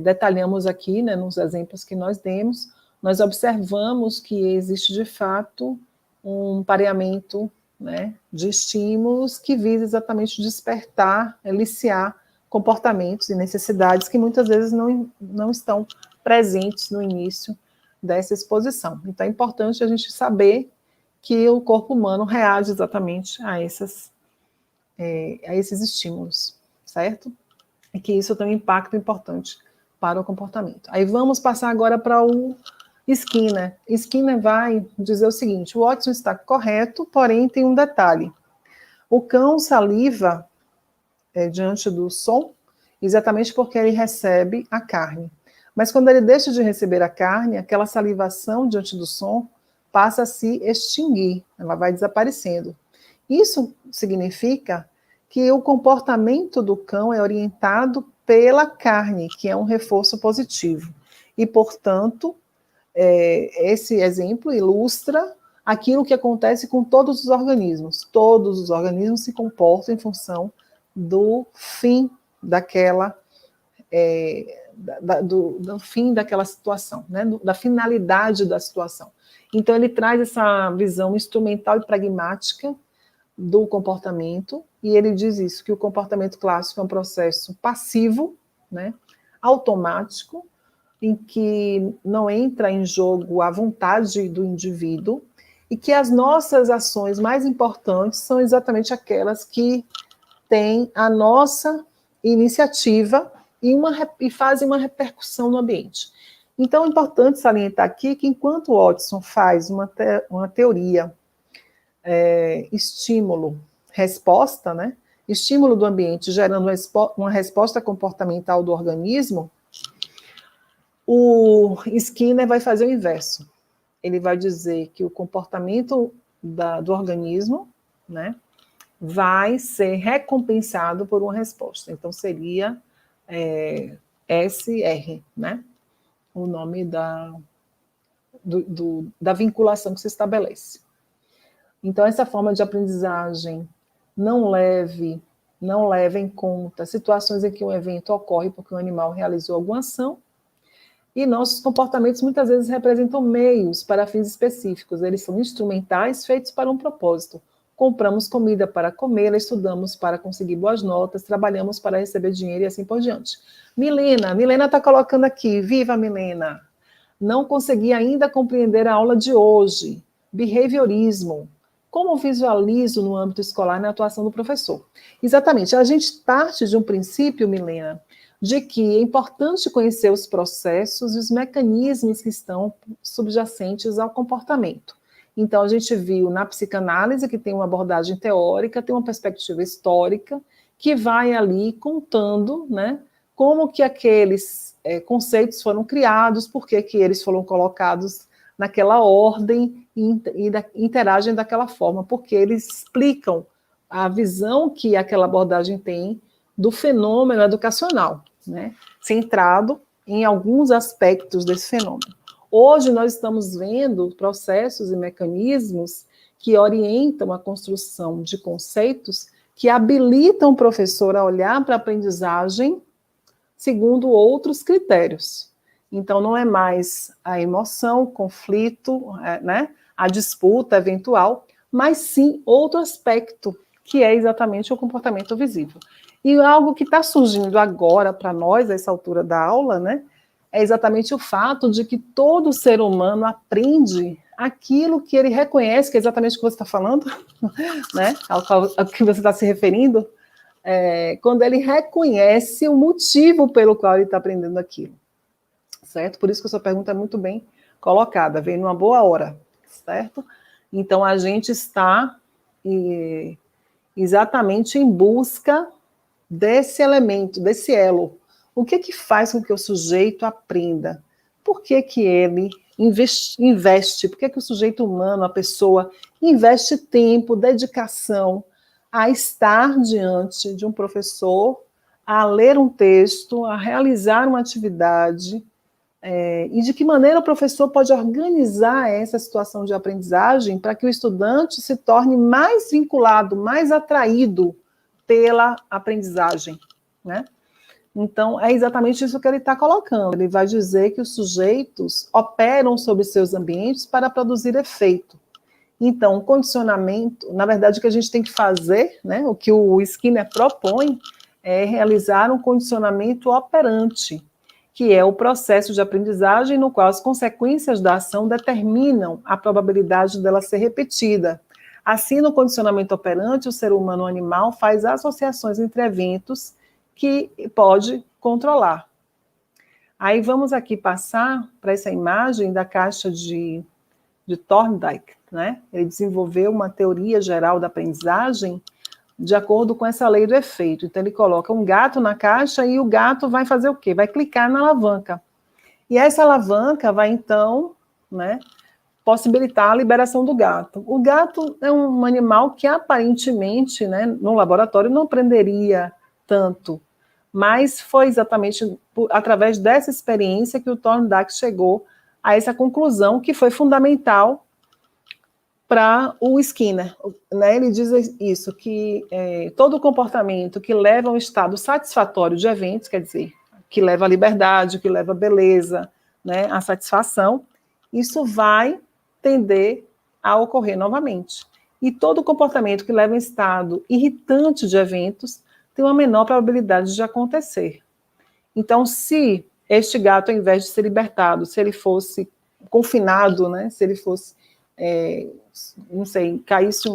detalhamos aqui, né, nos exemplos que nós demos, nós observamos que existe, de fato, um pareamento, né, de estímulos que visa exatamente despertar, eliciar comportamentos e necessidades que muitas vezes não estão presentes no início dessa exposição. Então, é importante a gente saber que o corpo humano reage exatamente a esses estímulos, certo? E que isso tem um impacto importante para o comportamento. Aí vamos passar agora para o Skinner. Skinner vai dizer o seguinte: o Watson está correto, porém tem um detalhe. O cão saliva diante do som exatamente porque ele recebe a carne. Mas quando ele deixa de receber a carne, aquela salivação diante do som passa a se extinguir, ela vai desaparecendo. Isso significa que o comportamento do cão é orientado pela carne, que é um reforço positivo. E, portanto, esse exemplo ilustra aquilo que acontece com todos os organismos. Todos os organismos se comportam em função do fim daquela do fim daquela situação, né? Da finalidade da situação. Então, ele traz essa visão instrumental e pragmática do comportamento, e ele diz isso, que o comportamento clássico é um processo passivo, né? Automático, em que não entra em jogo a vontade do indivíduo, e que as nossas ações mais importantes são exatamente aquelas que têm a nossa iniciativa e fazem uma repercussão no ambiente. Então, é importante salientar aqui que, enquanto Watson faz uma teoria estímulo-resposta, né? Estímulo do ambiente gerando uma resposta comportamental do organismo, o Skinner vai fazer o inverso. Ele vai dizer que o comportamento do organismo, né, vai ser recompensado por uma resposta. Então, seria SR, né? O nome da vinculação que se estabelece. Então, essa forma de aprendizagem não leve não leva em conta situações em que um evento ocorre porque o animal realizou alguma ação, e nossos comportamentos muitas vezes representam meios para fins específicos, eles são instrumentais feitos para um propósito. Compramos comida para comer, estudamos para conseguir boas notas, trabalhamos para receber dinheiro e assim por diante. Milena está colocando aqui, viva Milena! Não consegui ainda compreender a aula de hoje. Behaviorismo. Como visualizo no âmbito escolar na atuação do professor? Exatamente, a gente parte de um princípio, Milena, de que é importante conhecer os processos e os mecanismos que estão subjacentes ao comportamento. Então, a gente viu na psicanálise que tem uma abordagem teórica, tem uma perspectiva histórica, que vai ali contando, né, como que aqueles conceitos foram criados, por que eles foram colocados naquela ordem e interagem daquela forma, porque eles explicam a visão que aquela abordagem tem do fenômeno educacional, né, centrado em alguns aspectos desse fenômeno. Hoje nós estamos vendo processos e mecanismos que orientam a construção de conceitos que habilitam o professor a olhar para a aprendizagem segundo outros critérios. Então, não é mais a emoção, o conflito, né, a disputa eventual, mas sim outro aspecto, que é exatamente o comportamento visível. E algo que está surgindo agora para nós, a essa altura da aula, né, é exatamente o fato de que todo ser humano aprende aquilo que ele reconhece, que é exatamente o que você está falando, né, ao que você está se referindo, quando ele reconhece o motivo pelo qual ele está aprendendo aquilo, certo? Por isso que a sua pergunta é muito bem colocada, veio numa boa hora, certo? Então, a gente está exatamente em busca desse elemento, desse elo. O que faz com que o sujeito aprenda? Por que ele investe? Por que o sujeito humano, a pessoa, investe tempo, dedicação a estar diante de um professor, a ler um texto, a realizar uma atividade, e de que maneira o professor pode organizar essa situação de aprendizagem para que o estudante se torne mais vinculado, mais atraído pela aprendizagem, né? Então, é exatamente isso que ele está colocando. Ele vai dizer que os sujeitos operam sobre seus ambientes para produzir efeito. Então, o condicionamento, na verdade, o que a gente tem que fazer, né, o que o Skinner propõe, é realizar um condicionamento operante, que é o processo de aprendizagem no qual as consequências da ação determinam a probabilidade dela ser repetida. Assim, no condicionamento operante, o ser humano ou animal faz associações entre eventos que pode controlar. Aí vamos aqui passar para essa imagem da caixa de Thorndike, né? Ele desenvolveu uma teoria geral da aprendizagem de acordo com essa lei do efeito. Então, ele coloca um gato na caixa e o gato vai fazer o quê? Vai clicar na alavanca. E essa alavanca vai, então, né, possibilitar a liberação do gato. O gato é um animal que, aparentemente, né, no laboratório, não aprenderia tanto, mas foi exatamente através dessa experiência que o Thorndike chegou a essa conclusão, que foi fundamental para o Skinner, né? Ele diz isso, que todo comportamento que leva a um estado satisfatório de eventos, quer dizer, que leva à liberdade, que leva à beleza, né, à satisfação, isso vai tender a ocorrer novamente. E todo comportamento que leva a um estado irritante de eventos tem uma menor probabilidade de acontecer. Então, se este gato, ao invés de ser libertado, se ele fosse confinado, né, se ele fosse, não sei, caísse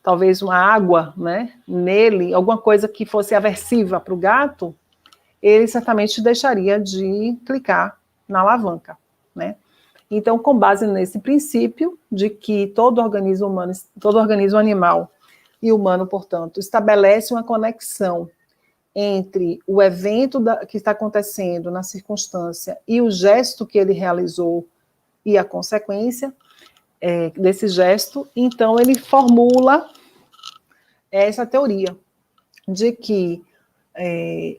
talvez uma água, né, nele, alguma coisa que fosse aversiva para o gato, ele certamente deixaria de clicar na alavanca, né? Então, com base nesse princípio de que todo organismo humano, todo organismo animal e humano, portanto, estabelece uma conexão entre o evento que está acontecendo na circunstância e o gesto que ele realizou e a consequência desse gesto, então ele formula essa teoria de que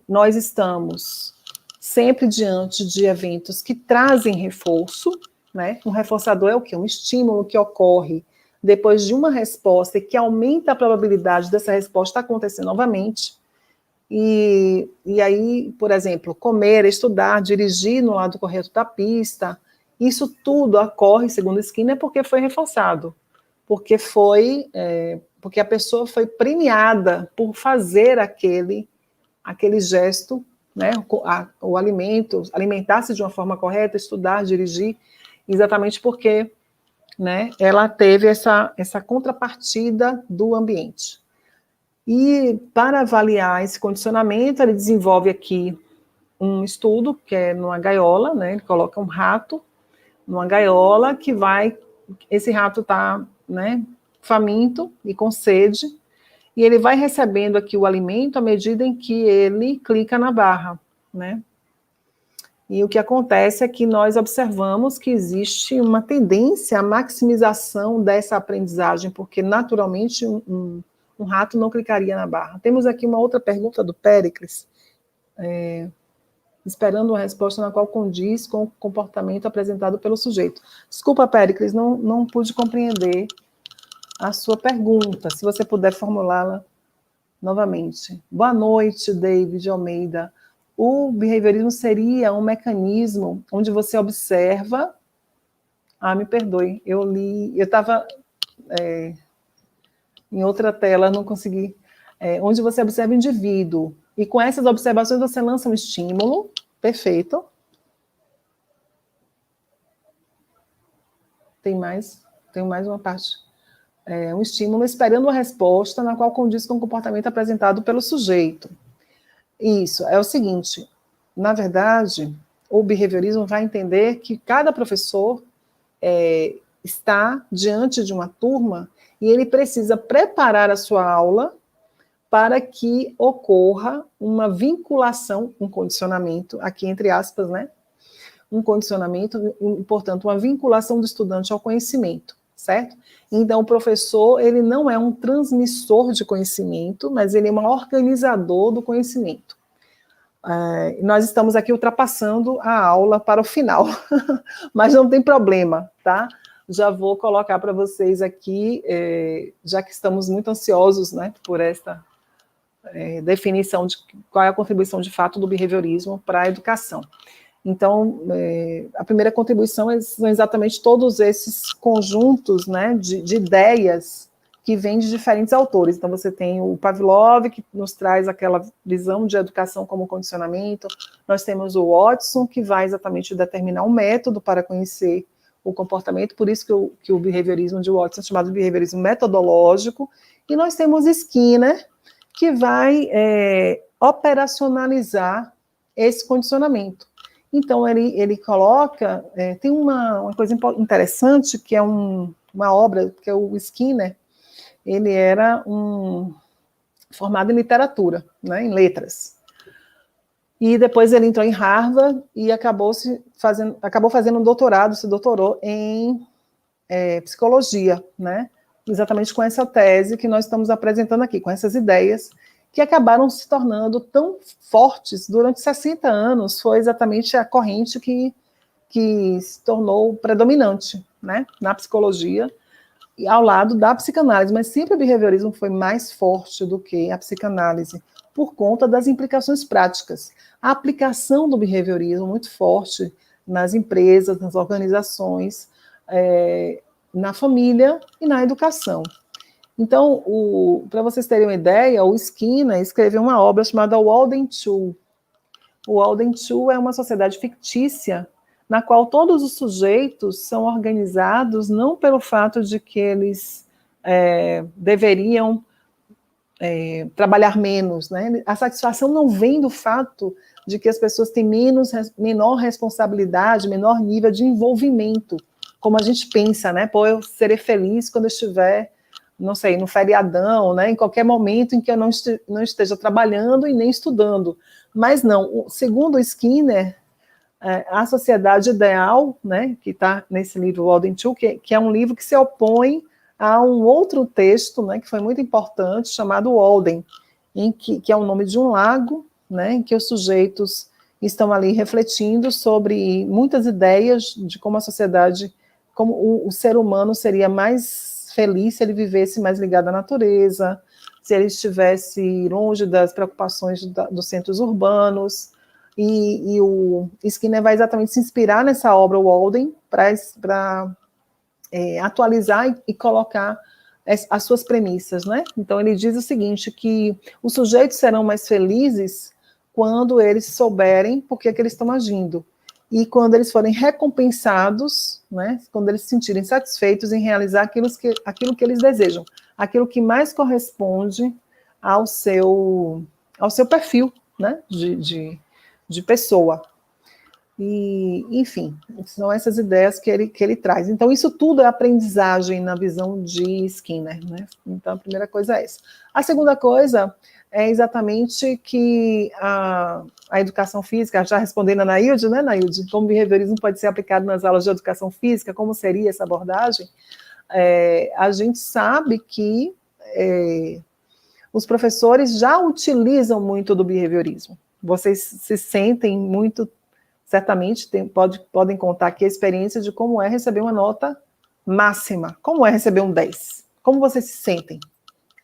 nós estamos sempre diante de eventos que trazem reforço, né? Um reforçador é o quê? Um estímulo que ocorre depois de uma resposta e que aumenta a probabilidade dessa resposta acontecer novamente. E aí, por exemplo, comer, estudar, dirigir no lado correto da pista, isso tudo ocorre, segundo Skinner, porque foi reforçado, porque porque a pessoa foi premiada por fazer aquele gesto, né, o alimento, alimentar-se de uma forma correta, estudar, dirigir, exatamente porque, né, ela teve essa contrapartida do ambiente. E para avaliar esse condicionamento, ele desenvolve aqui um estudo, que é numa gaiola, né, ele coloca um rato numa gaiola esse rato está, né, faminto e com sede, e ele vai recebendo aqui o alimento à medida em que ele clica na barra, né? E o que acontece é que nós observamos que existe uma tendência à maximização dessa aprendizagem, porque naturalmente um rato não clicaria na barra. Temos aqui uma outra pergunta do Péricles, esperando uma resposta na qual condiz com o comportamento apresentado pelo sujeito. Desculpa, Péricles, não pude compreender a sua pergunta, se você puder formulá-la novamente. Boa noite, David Almeida. O behaviorismo seria um mecanismo onde você observa... me perdoe, eu estava em outra tela, não consegui... onde você observa o indivíduo, e com essas observações você lança um estímulo, perfeito. Tem mais uma parte... um estímulo esperando uma resposta na qual condiz com o comportamento apresentado pelo sujeito. Isso, é o seguinte, na verdade, o behaviorismo vai entender que cada professor está diante de uma turma e ele precisa preparar a sua aula para que ocorra uma vinculação, um condicionamento, aqui entre aspas, né? Um condicionamento, portanto, uma vinculação do estudante ao conhecimento, certo? Então, o professor, ele não é um transmissor de conhecimento, mas ele é um organizador do conhecimento. Nós estamos aqui ultrapassando a aula para o final, mas não tem problema, tá? Já vou colocar para vocês aqui, já que estamos muito ansiosos, né, por esta definição de qual é a contribuição de fato do behaviorismo para a educação. Então, a primeira contribuição são exatamente todos esses conjuntos, né, de ideias que vêm de diferentes autores. Então, você tem o Pavlov, que nos traz aquela visão de educação como condicionamento. Nós temos o Watson, que vai exatamente determinar um método para conhecer o comportamento, por isso que o behaviorismo de Watson é chamado de behaviorismo metodológico. E nós temos Skinner, que vai operacionalizar esse condicionamento. Então, ele coloca, tem uma coisa interessante, que é uma obra, que é o Skinner, ele era formado em literatura, né, em letras. E depois ele entrou em Harvard e acabou fazendo um doutorado, se doutorou em psicologia, né, exatamente com essa tese que nós estamos apresentando aqui, com essas ideias, que acabaram se tornando tão fortes durante 60 anos, foi exatamente a corrente que se tornou predominante, né, na psicologia, e ao lado da psicanálise, mas sempre o behaviorismo foi mais forte do que a psicanálise, por conta das implicações práticas. A aplicação do behaviorismo muito forte nas empresas, nas organizações, na família e na educação. Então, para vocês terem uma ideia, o Skinner escreveu uma obra chamada Walden II. O Walden II é uma sociedade fictícia na qual todos os sujeitos são organizados não pelo fato de que eles deveriam trabalhar menos, né? A satisfação não vem do fato de que as pessoas têm menor responsabilidade, menor nível de envolvimento, como a gente pensa, né? Pô, eu serei feliz quando eu estiver, não sei, no feriadão, né, em qualquer momento em que eu não esteja trabalhando e nem estudando. Mas não, segundo o Skinner, a sociedade ideal, né, que está nesse livro Walden II, que é um livro que se opõe a um outro texto, né, que foi muito importante, chamado Walden, que é o nome de um lago, né, em que os sujeitos estão ali refletindo sobre muitas ideias de como a sociedade, como o ser humano seria mais feliz se ele vivesse mais ligado à natureza, se ele estivesse longe das preocupações dos centros urbanos, e o Skinner vai exatamente se inspirar nessa obra Walden para atualizar e colocar as suas premissas, né? Então ele diz o seguinte, que os sujeitos serão mais felizes quando eles souberem por que eles estão agindo, e quando eles forem recompensados, né? Quando eles se sentirem satisfeitos em realizar aquilo que eles desejam, aquilo que mais corresponde ao seu perfil, né? De pessoa. E, enfim, são essas ideias que ele traz. Então, isso tudo é aprendizagem na visão de Skinner, né? Então, a primeira coisa é essa. A segunda coisa é exatamente que a educação física, já respondendo a Nailde, né, Nailde? Como o behaviorismo pode ser aplicado nas aulas de educação física, como seria essa abordagem? A gente sabe que os professores já utilizam muito do behaviorismo. Vocês se sentem muito, certamente podem contar aqui a experiência de como é receber uma nota máxima, como é receber um 10. Como vocês se sentem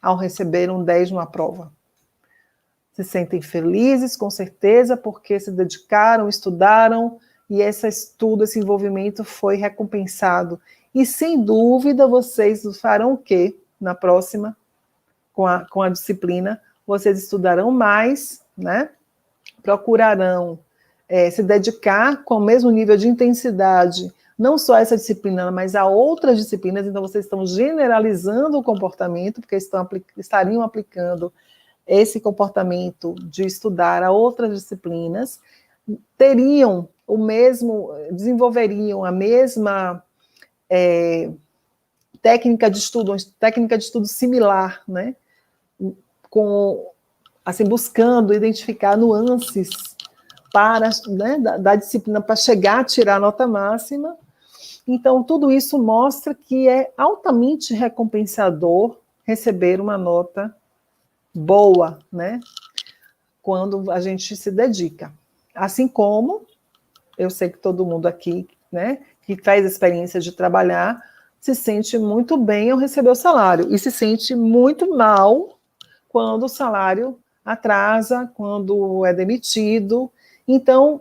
ao receber um 10 numa prova? Se sentem felizes, com certeza, porque se dedicaram, estudaram, e esse estudo, esse envolvimento foi recompensado. E, sem dúvida, vocês farão o quê na próxima, com a disciplina? Vocês estudarão mais, né? Procurarão se dedicar com o mesmo nível de intensidade, não só a essa disciplina, mas a outras disciplinas. Então, vocês estão generalizando o comportamento, porque estariam aplicando esse comportamento de estudar a outras disciplinas, desenvolveriam a mesma técnica de estudo similar, né? Assim, buscando identificar nuances da disciplina para chegar a tirar a nota máxima. Então, tudo isso mostra que é altamente recompensador receber uma nota boa, né? Quando a gente se dedica. Assim como, eu sei que todo mundo aqui, né, que faz a experiência de trabalhar, se sente muito bem ao receber o salário, e se sente muito mal quando o salário atrasa, quando é demitido. Então,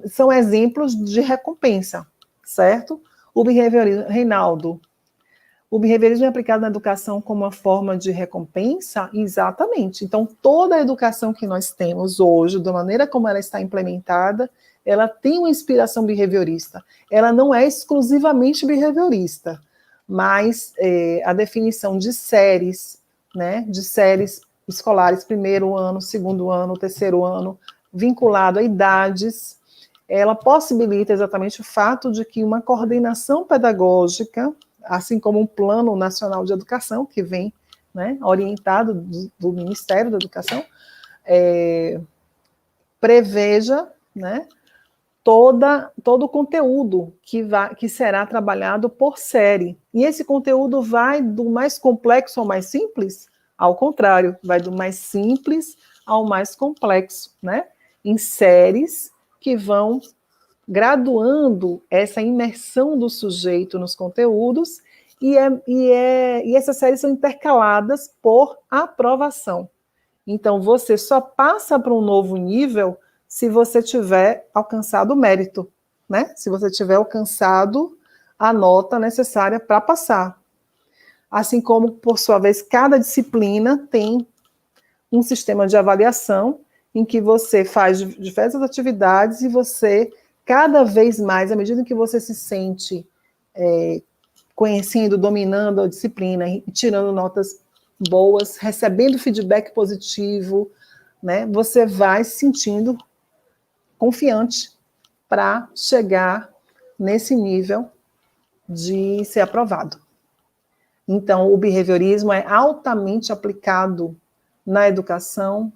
são exemplos de recompensa, certo? O behaviorismo, Reinaldo, o behaviorismo é aplicado na educação como uma forma de recompensa? Exatamente. Então, toda a educação que nós temos hoje, da maneira como ela está implementada, ela tem uma inspiração behaviorista. Ela não é exclusivamente behaviorista, mas a definição de séries, né, de séries escolares, primeiro ano, segundo ano, terceiro ano, vinculado a idades, ela possibilita exatamente o fato de que uma coordenação pedagógica, assim como um plano nacional de educação, que vem, né, orientado do Ministério da Educação, preveja, né, todo o conteúdo que será trabalhado por série. E esse conteúdo vai do mais complexo ao mais simples? Ao contrário, vai do mais simples ao mais complexo, né? Em séries que vão graduando essa imersão do sujeito nos conteúdos, e essas séries são intercaladas por aprovação. Então, você só passa para um novo nível se você tiver alcançado o mérito, né? Se você tiver alcançado a nota necessária para passar. Assim como, por sua vez, cada disciplina tem um sistema de avaliação em que você faz diversas atividades e você, cada vez mais, à medida que você se sente conhecendo, dominando a disciplina, tirando notas boas, recebendo feedback positivo, né, você vai se sentindo confiante para chegar nesse nível de ser aprovado. Então, o behaviorismo é altamente aplicado na educação,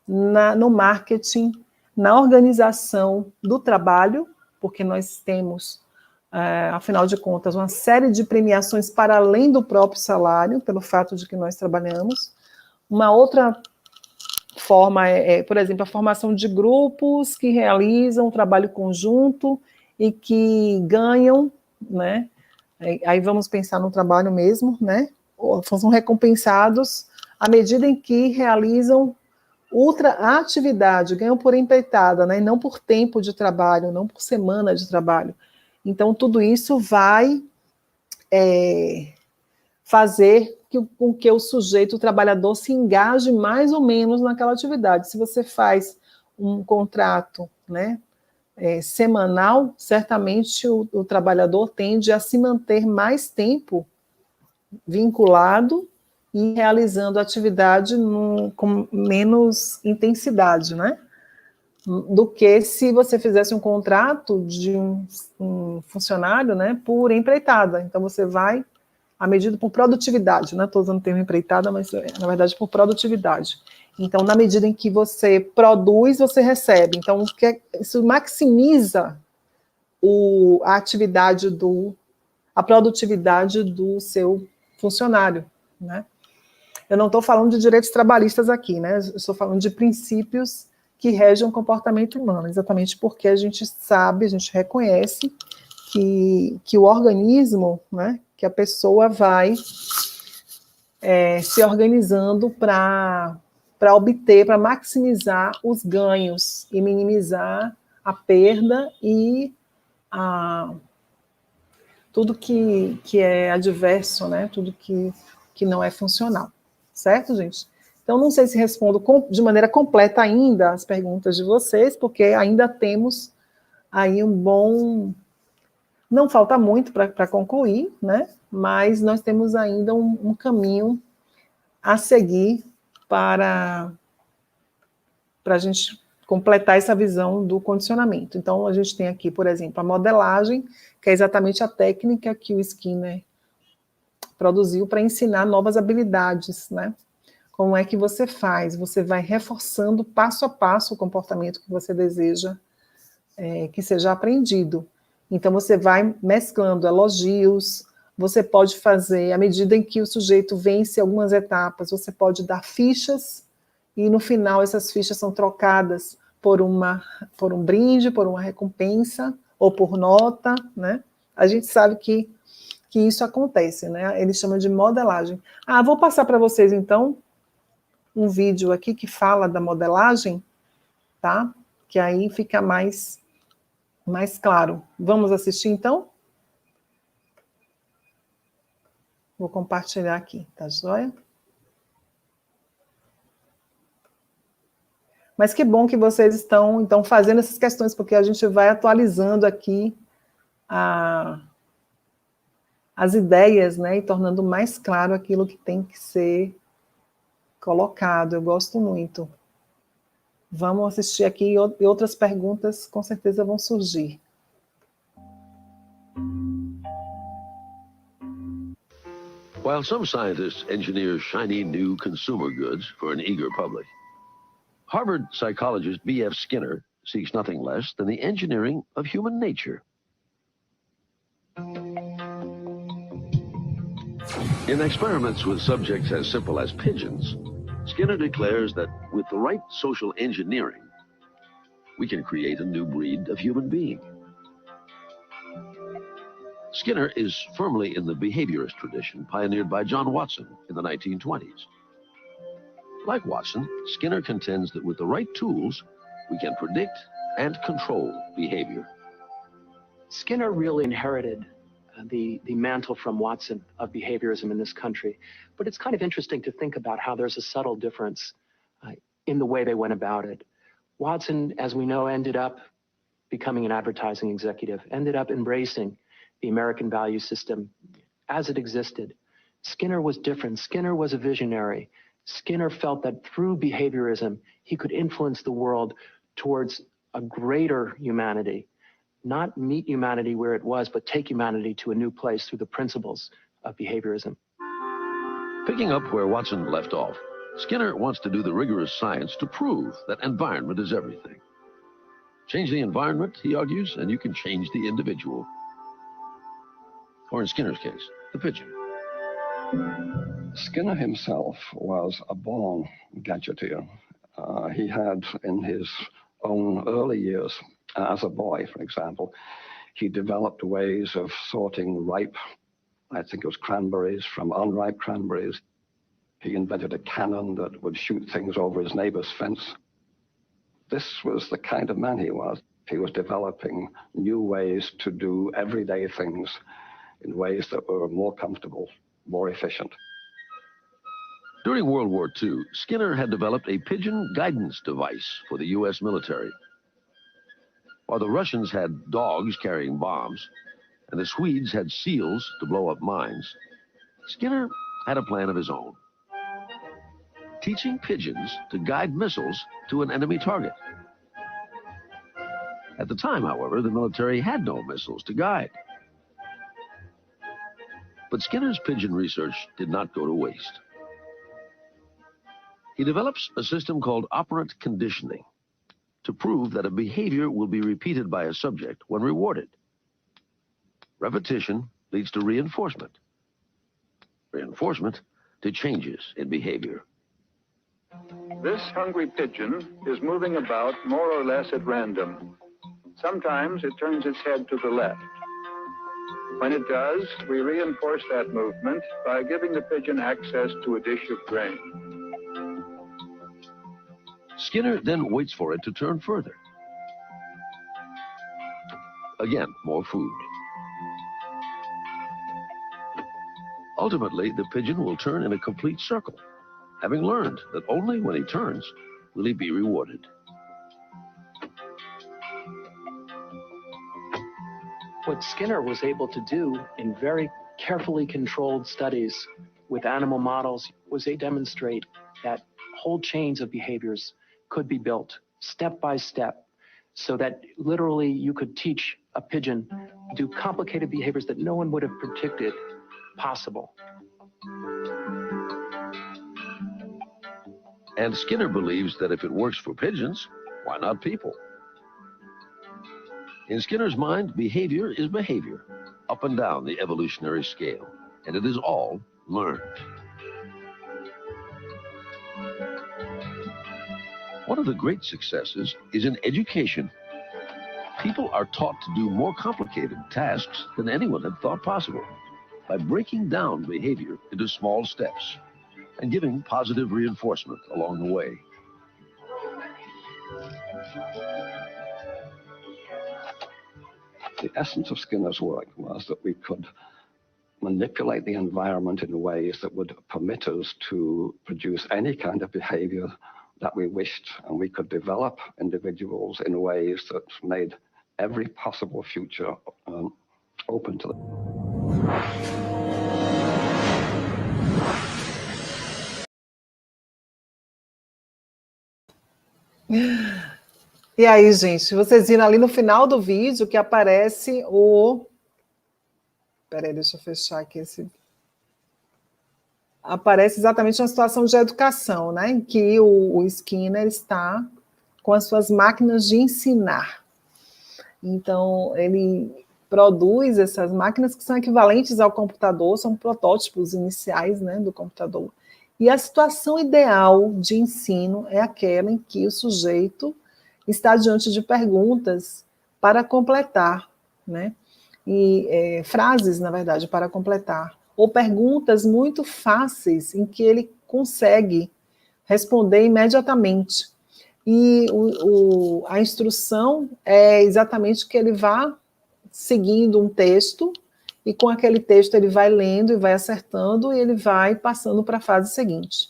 no marketing, na organização do trabalho, porque nós temos, afinal de contas, uma série de premiações para além do próprio salário, pelo fato de que nós trabalhamos. Uma outra forma por exemplo, a formação de grupos que realizam um trabalho conjunto e que ganham, né? Aí vamos pensar no trabalho mesmo, né? São recompensados à medida em que realizam outra atividade, ganham por empreitada, né, e não por tempo de trabalho, não por semana de trabalho. Então, tudo isso vai fazer com que o sujeito, o trabalhador, se engaje mais ou menos naquela atividade. Se você faz um contrato, né, semanal, certamente o trabalhador tende a se manter mais tempo vinculado e realizando a atividade com menos intensidade, né? Do que se você fizesse um contrato de um funcionário, né, por empreitada. Então, você vai, à medida por produtividade, não estou usando o termo empreitada, mas, na verdade, por produtividade. Então, na medida em que você produz, você recebe. Então, isso maximiza a atividade a produtividade do seu funcionário, né? Eu não estou falando de direitos trabalhistas aqui, né? Eu estou falando de princípios que regem o comportamento humano, exatamente porque a gente sabe, a gente reconhece que o organismo, né, que a pessoa vai se organizando para obter, para maximizar os ganhos e minimizar a perda e tudo que é adverso, né, tudo que não é funcional. Certo, gente? Então, não sei se respondo de maneira completa ainda as perguntas de vocês, porque ainda temos aí um bom... Não falta muito para concluir, né? Mas nós temos ainda um caminho a seguir para a gente completar essa visão do condicionamento. Então, a gente tem aqui, por exemplo, a modelagem, que é exatamente a técnica que o Skinner produziu para ensinar novas habilidades, né? Como é que você faz? Você vai reforçando passo a passo o comportamento que você deseja que seja aprendido. Então, você vai mesclando elogios, você pode fazer, à medida em que o sujeito vence algumas etapas, você pode dar fichas, e no final essas fichas são trocadas por um brinde, por uma recompensa, ou por nota, né? A gente sabe que isso acontece, né? Eles chamam de modelagem. Vou passar para vocês, então, um vídeo aqui que fala da modelagem, tá? Que aí fica mais claro. Vamos assistir, então? Vou compartilhar aqui, tá joia? Mas que bom que vocês estão, então, fazendo essas questões, porque a gente vai atualizando aqui as ideias, né? E tornando mais claro aquilo que tem que ser colocado. Eu gosto muito. Vamos assistir aqui e outras perguntas com certeza vão surgir. While some scientists engineer shiny new consumer goods for an eager public, Harvard psychologist B.F. Skinner seeks nothing less than the engineering of human nature. In experiments with subjects as simple as pigeons, Skinner declares that with the right social engineering, we can create a new breed of human being. Skinner is firmly in the behaviorist tradition pioneered by John Watson in the 1920s. Like Watson, Skinner contends that with the right tools, we can predict and control behavior. Skinner really inherited the mantle from Watson of behaviorism in this country. But it's kind of interesting to think about how there's a subtle difference in the way they went about it. Watson, as we know, ended up becoming an advertising executive, ended up embracing the American value system as it existed. Skinner was different. Skinner was a visionary. Skinner felt that through behaviorism, he could influence the world towards a greater humanity. Not meet humanity where it was, but take humanity to a new place through the principles of behaviorism. Picking up where Watson left off, Skinner wants to do the rigorous science to prove that environment is everything. Change the environment, he argues, and you can change the individual. Or in Skinner's case, the pigeon. Skinner himself was a born gadgeteer. He had, in his own early years, as a boy, for example, he developed ways of sorting ripe, I think it was cranberries, from unripe cranberries. He invented a cannon that would shoot things over his neighbor's fence. This was the kind of man he was. He was developing new ways to do everyday things in ways that were more comfortable, more efficient. During World War II, Skinner had developed a pigeon guidance device for the U.S. military. While the Russians had dogs carrying bombs, and the Swedes had seals to blow up mines, Skinner had a plan of his own. Teaching pigeons to guide missiles to an enemy target. At the time, however, the military had no missiles to guide. But Skinner's pigeon research did not go to waste. He develops a system called operant conditioning to prove that a behavior will be repeated by a subject when rewarded. Repetition leads to reinforcement. Reinforcement to changes in behavior. This hungry pigeon is moving about more or less at random. Sometimes it turns its head to the left. When it does, we reinforce that movement by giving the pigeon access to a dish of grain. Skinner then waits for it to turn further. Again, more food. Ultimately, the pigeon will turn in a complete circle, having learned that only when he turns will he be rewarded. What Skinner was able to do in very carefully controlled studies with animal models was they demonstrate that whole chains of behaviors could be built step by step so that literally you could teach a pigeon to do complicated behaviors that no one would have predicted possible. And Skinner believes that if it works for pigeons, why not people? In Skinner's mind, behavior is behavior, up and down the evolutionary scale, and it is all learned. One of the great successes is in education. People are taught to do more complicated tasks than anyone had thought possible by breaking down behavior into small steps and giving positive reinforcement along the way. The essence of Skinner's work was that we could manipulate the environment in ways that would permit us to produce any kind of behavior that we wished, and we could develop individuals in ways that made every possible future open to them. E aí, gente, vocês viram ali no final do vídeo que aparece o... Peraí, deixa eu fechar aqui esse... Aparece exatamente uma situação de educação, né, em que o Skinner está com as suas máquinas de ensinar. Então, ele produz essas máquinas que são equivalentes ao computador, são protótipos iniciais, né, do computador. E a situação ideal de ensino é aquela em que o sujeito está diante de perguntas para completar, né, e frases, na verdade, para completar, ou perguntas muito fáceis em que ele consegue responder imediatamente. E a instrução é exatamente que ele vá seguindo um texto, e com aquele texto ele vai lendo e vai acertando, e ele vai passando para a fase seguinte.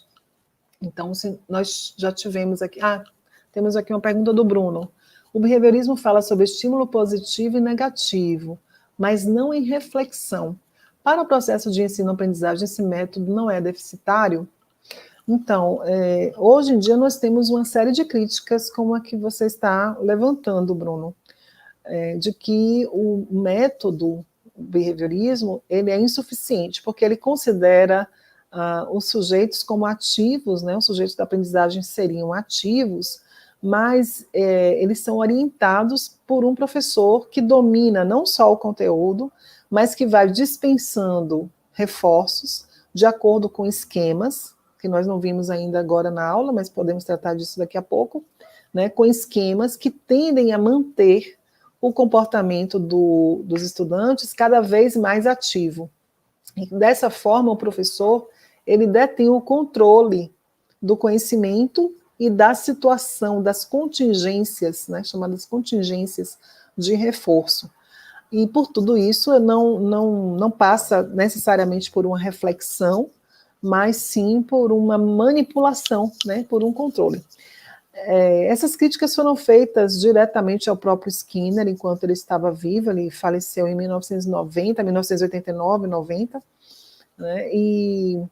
Então, nós já tivemos aqui... temos aqui uma pergunta do Bruno. O behaviorismo fala sobre estímulo positivo e negativo, mas não em reflexão. Para o processo de ensino-aprendizagem, esse método não é deficitário? Então, hoje em dia nós temos uma série de críticas como a que você está levantando, Bruno, de que o método behaviorismo ele é insuficiente, porque ele considera os sujeitos como ativos, né? Os sujeitos da aprendizagem seriam ativos, mas eles são orientados por um professor que domina não só o conteúdo, mas que vai dispensando reforços de acordo com esquemas, que nós não vimos ainda agora na aula, mas podemos tratar disso daqui a pouco, né, com esquemas que tendem a manter o comportamento dos estudantes cada vez mais ativo. E dessa forma, o professor ele detém o controle do conhecimento e da situação, das contingências, né, chamadas contingências de reforço. E por tudo isso, não passa necessariamente por uma reflexão, mas sim por uma manipulação, né, por um controle. Essas críticas foram feitas diretamente ao próprio Skinner, enquanto ele estava vivo, ele faleceu em 1990, 1989, 90, né, e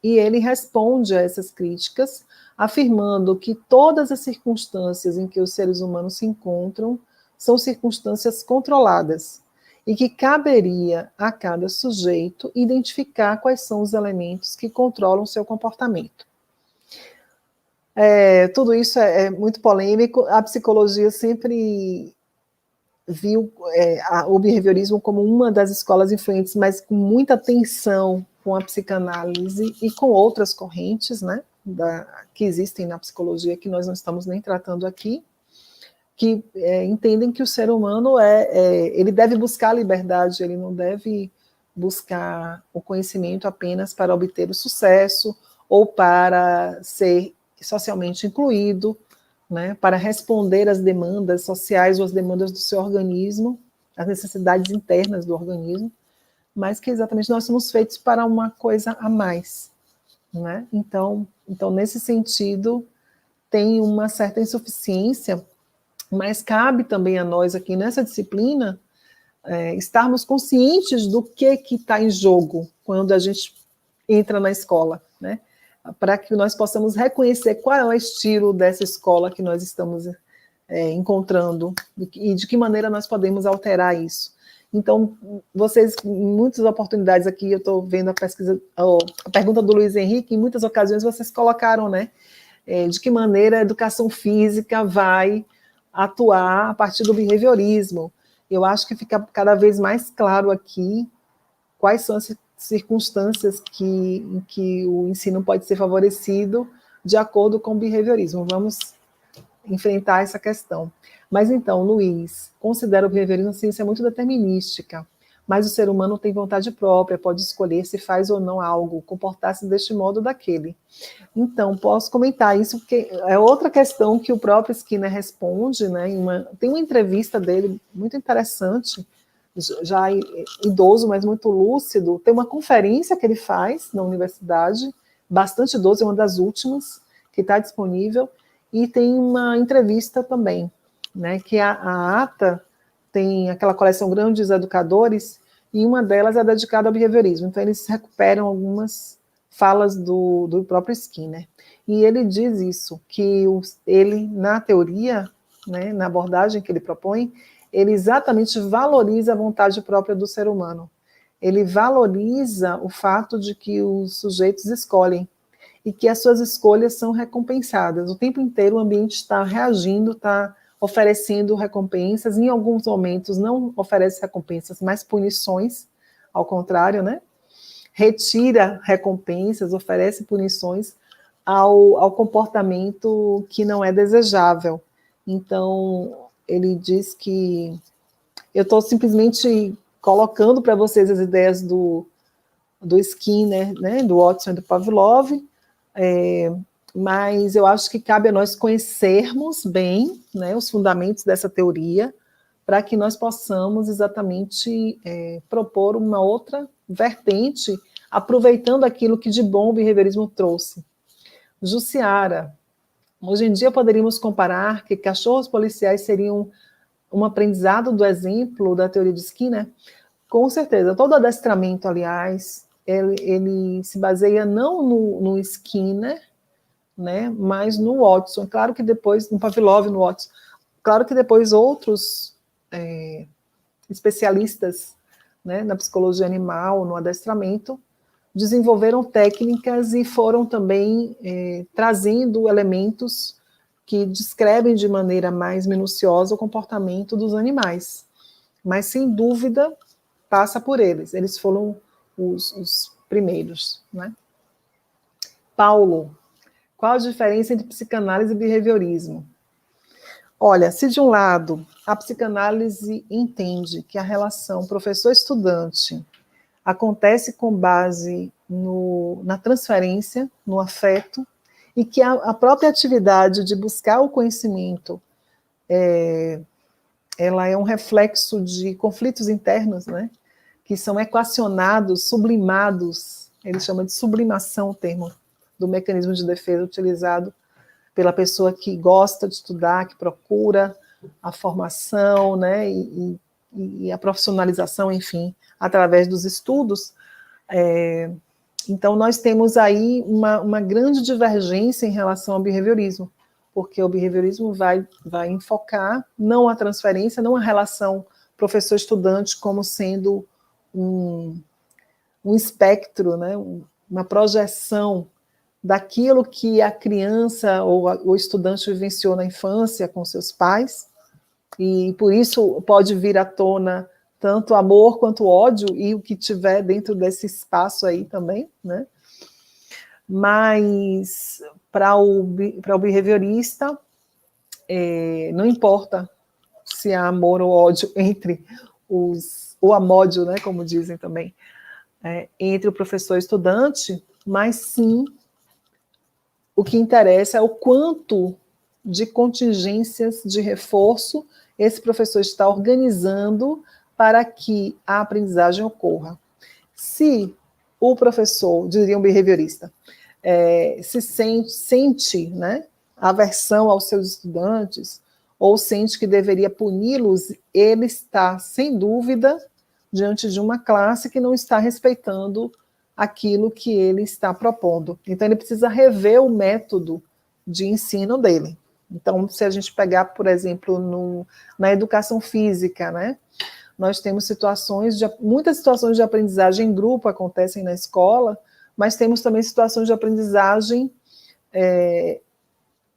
ele responde a essas críticas, afirmando que todas as circunstâncias em que os seres humanos se encontram são circunstâncias controladas, e que caberia a cada sujeito identificar quais são os elementos que controlam seu comportamento. Tudo isso é muito polêmico. A psicologia sempre viu o behaviorismo como uma das escolas influentes, mas com muita tensão com a psicanálise e com outras correntes, né, que existem na psicologia, que nós não estamos nem tratando aqui, que entendem que o ser humano ele deve buscar a liberdade, ele não deve buscar o conhecimento apenas para obter o sucesso ou para ser socialmente incluído, né, para responder às demandas sociais ou às demandas do seu organismo, às necessidades internas do organismo, mas que exatamente nós somos feitos para uma coisa a mais, né? Então, nesse sentido, tem uma certa insuficiência, mas cabe também a nós aqui nessa disciplina estarmos conscientes do que está em jogo quando a gente entra na escola, né? Para que nós possamos reconhecer qual é o estilo dessa escola que nós estamos encontrando e de que maneira nós podemos alterar isso. Então, vocês, em muitas oportunidades aqui, eu estou vendo a pergunta do Luiz Henrique, em muitas ocasiões vocês colocaram, né, de que maneira a educação física vai atuar a partir do behaviorismo. Eu acho que fica cada vez mais claro aqui quais são as circunstâncias em que o ensino pode ser favorecido de acordo com o behaviorismo. Vamos enfrentar essa questão. Mas então, Luiz, considera o behaviorismo uma ciência muito determinística, mas o ser humano tem vontade própria, pode escolher se faz ou não algo, comportar-se deste modo ou daquele. Então, posso comentar isso, porque é outra questão que o próprio Skinner responde, né, tem uma entrevista dele muito interessante, já idoso, mas muito lúcido. Tem uma conferência que ele faz na universidade, bastante idoso, é uma das últimas, que está disponível, e tem uma entrevista também, né, que a ATA tem aquela coleção grande dos educadores, e uma delas é dedicada ao behaviorismo. Então, eles recuperam algumas falas do próprio Skinner. E ele diz isso, que ele, na teoria, né, na abordagem que ele propõe, ele exatamente valoriza a vontade própria do ser humano. Ele valoriza o fato de que os sujeitos escolhem e que as suas escolhas são recompensadas. O tempo inteiro o ambiente está reagindo, está oferecendo recompensas, em alguns momentos não oferece recompensas, mas punições, ao contrário, né? Retira recompensas, oferece punições ao comportamento que não é desejável. Então, ele diz que eu estou simplesmente colocando para vocês as ideias do Skinner, né, do Watson e do Pavlov, mas eu acho que cabe a nós conhecermos bem, né, os fundamentos dessa teoria, para que nós possamos exatamente propor uma outra vertente, aproveitando aquilo que de bom o behaviorismo trouxe. Jussiara, hoje em dia poderíamos comparar que cachorros policiais seriam um aprendizado do exemplo da teoria de Skinner? Com certeza, todo adestramento, aliás, ele se baseia não no Skinner, né, mas no Watson. Claro que depois, no Pavlov, no Watson, claro que depois outros especialistas, né, na psicologia animal, no adestramento, desenvolveram técnicas e foram também trazendo elementos que descrevem de maneira mais minuciosa o comportamento dos animais. Mas, sem dúvida, passa por eles. Eles foram os primeiros, né? Paulo, qual a diferença entre psicanálise e behaviorismo? Olha, se de um lado a psicanálise entende que a relação professor-estudante acontece com base na transferência, no afeto, e que a própria atividade de buscar o conhecimento ela é um reflexo de conflitos internos, né, que são equacionados, sublimados, ele chama de sublimação o termo do mecanismo de defesa utilizado pela pessoa que gosta de estudar, que procura a formação, né, e a profissionalização, enfim, através dos estudos. Então, nós temos aí uma grande divergência em relação ao behaviorismo, porque o behaviorismo vai enfocar não a transferência, não a relação professor-estudante como sendo um espectro, né, uma projeção daquilo que a criança ou o estudante vivenciou na infância com seus pais, e por isso pode vir à tona tanto amor quanto ódio, e o que tiver dentro desse espaço aí também, né? Mas para o behaviorista, não importa se há amor ou ódio entre ou amódio, né, como dizem também, entre o professor e estudante, mas sim o que interessa é o quanto de contingências de reforço esse professor está organizando para que a aprendizagem ocorra. Se o professor, diria um behaviorista, se sente, né, aversão aos seus estudantes, ou sente que deveria puni-los, ele está, sem dúvida, diante de uma classe que não está respeitando aquilo que ele está propondo. Então, ele precisa rever o método de ensino dele. Então, se a gente pegar, por exemplo, na educação física, né, nós temos muitas situações de aprendizagem em grupo acontecem na escola, mas temos também situações de aprendizagem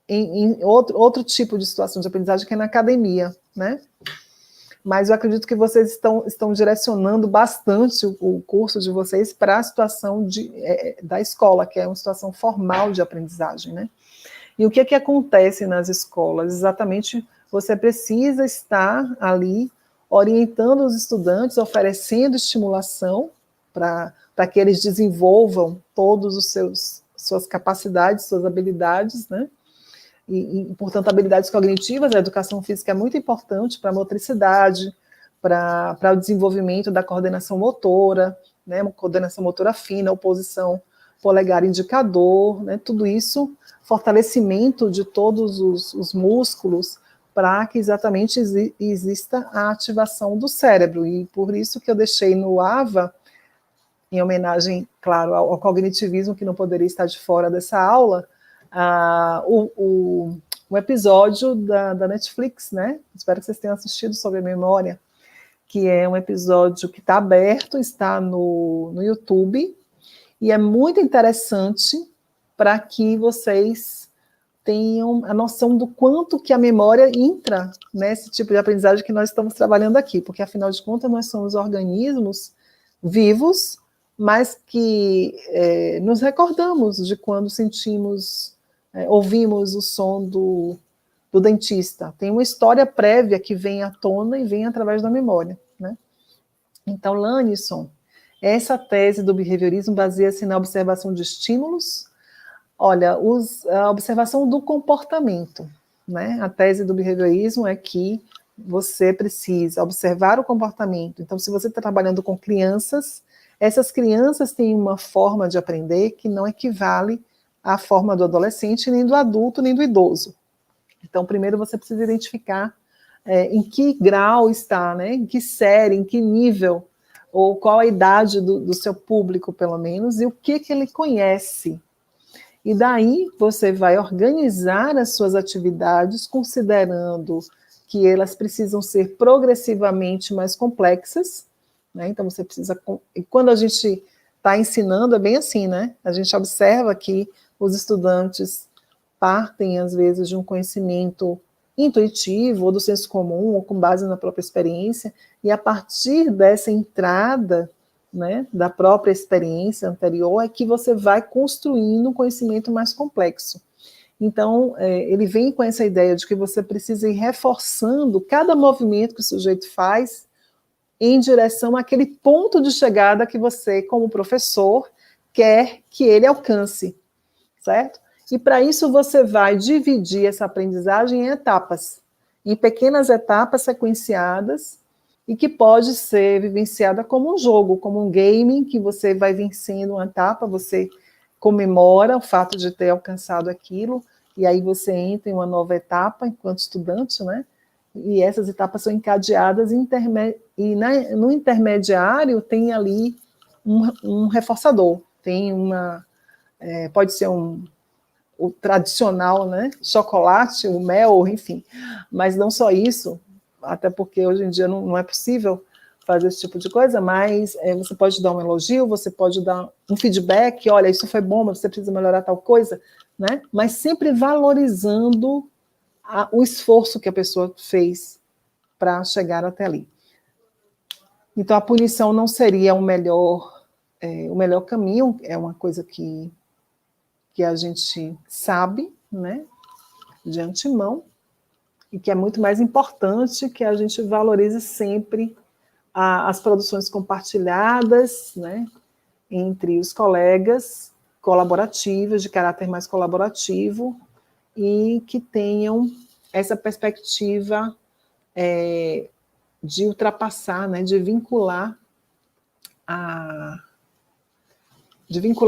em outro tipo de situação de aprendizagem, que é na academia, né? Mas eu acredito que vocês estão direcionando bastante o curso de vocês para a situação da escola, que é uma situação formal de aprendizagem, né? E o que acontece nas escolas? Exatamente, você precisa estar ali orientando os estudantes, oferecendo estimulação para que eles desenvolvam todos suas capacidades, suas habilidades, né? E, portanto, habilidades cognitivas. A educação física é muito importante para a motricidade, para o desenvolvimento da coordenação motora, né, coordenação motora fina, oposição polegar indicador, né, tudo isso, fortalecimento de todos os músculos, para que exatamente exista a ativação do cérebro. E por isso que eu deixei no AVA, em homenagem, claro, ao cognitivismo, que não poderia estar de fora dessa aula, o episódio da Netflix, né? Espero que vocês tenham assistido, sobre a memória, que é um episódio que está aberto, está no YouTube, e é muito interessante para que vocês tenham a noção do quanto que a memória entra nesse tipo de aprendizagem que nós estamos trabalhando aqui, porque, afinal de contas, nós somos organismos vivos, mas que nos recordamos de quando ouvimos o som do dentista. Tem uma história prévia que vem à tona e vem através da memória, né? Então, Lanison, essa tese do behaviorismo baseia-se na observação de estímulos. Olha, a observação do comportamento, né? A tese do behaviorismo é que você precisa observar o comportamento. Então, se você está trabalhando com crianças, essas crianças têm uma forma de aprender que não equivale à forma do adolescente, nem do adulto, nem do idoso. Então, primeiro você precisa identificar em que grau está, né? Em que série, em que nível, ou qual a idade do seu público, pelo menos, e o que ele conhece. E daí você vai organizar as suas atividades considerando que elas precisam ser progressivamente mais complexas, né? Então você precisa... E quando a gente está ensinando, é bem assim, né? A gente observa que os estudantes partem, às vezes, de um conhecimento intuitivo, ou do senso comum, ou com base na própria experiência, e a partir dessa entrada, né, da própria experiência anterior, é que você vai construindo um conhecimento mais complexo. Então, ele vem com essa ideia de que você precisa ir reforçando cada movimento que o sujeito faz em direção àquele ponto de chegada que você, como professor, quer que ele alcance, certo? E para isso você vai dividir essa aprendizagem em etapas, em pequenas etapas sequenciadas, e que pode ser vivenciada como um jogo, como um game, que você vai vencendo uma etapa, você comemora o fato de ter alcançado aquilo, e aí você entra em uma nova etapa enquanto estudante, né? E essas etapas são encadeadas, no intermediário tem ali um reforçador, tem pode ser o tradicional, né? Chocolate, o mel, enfim, mas não só isso, até porque hoje em dia não é possível fazer esse tipo de coisa, mas você pode dar um elogio, você pode dar um feedback, olha, isso foi bom, mas você precisa melhorar tal coisa, né? Mas sempre valorizando o esforço que a pessoa fez para chegar até ali. Então, a punição não seria o melhor caminho, é uma coisa que a gente sabe, né, de antemão, e que é muito mais importante que a gente valorize sempre as produções compartilhadas, né, entre os colegas, colaborativas, de caráter mais colaborativo, e que tenham essa perspectiva de ultrapassar, né, de vincular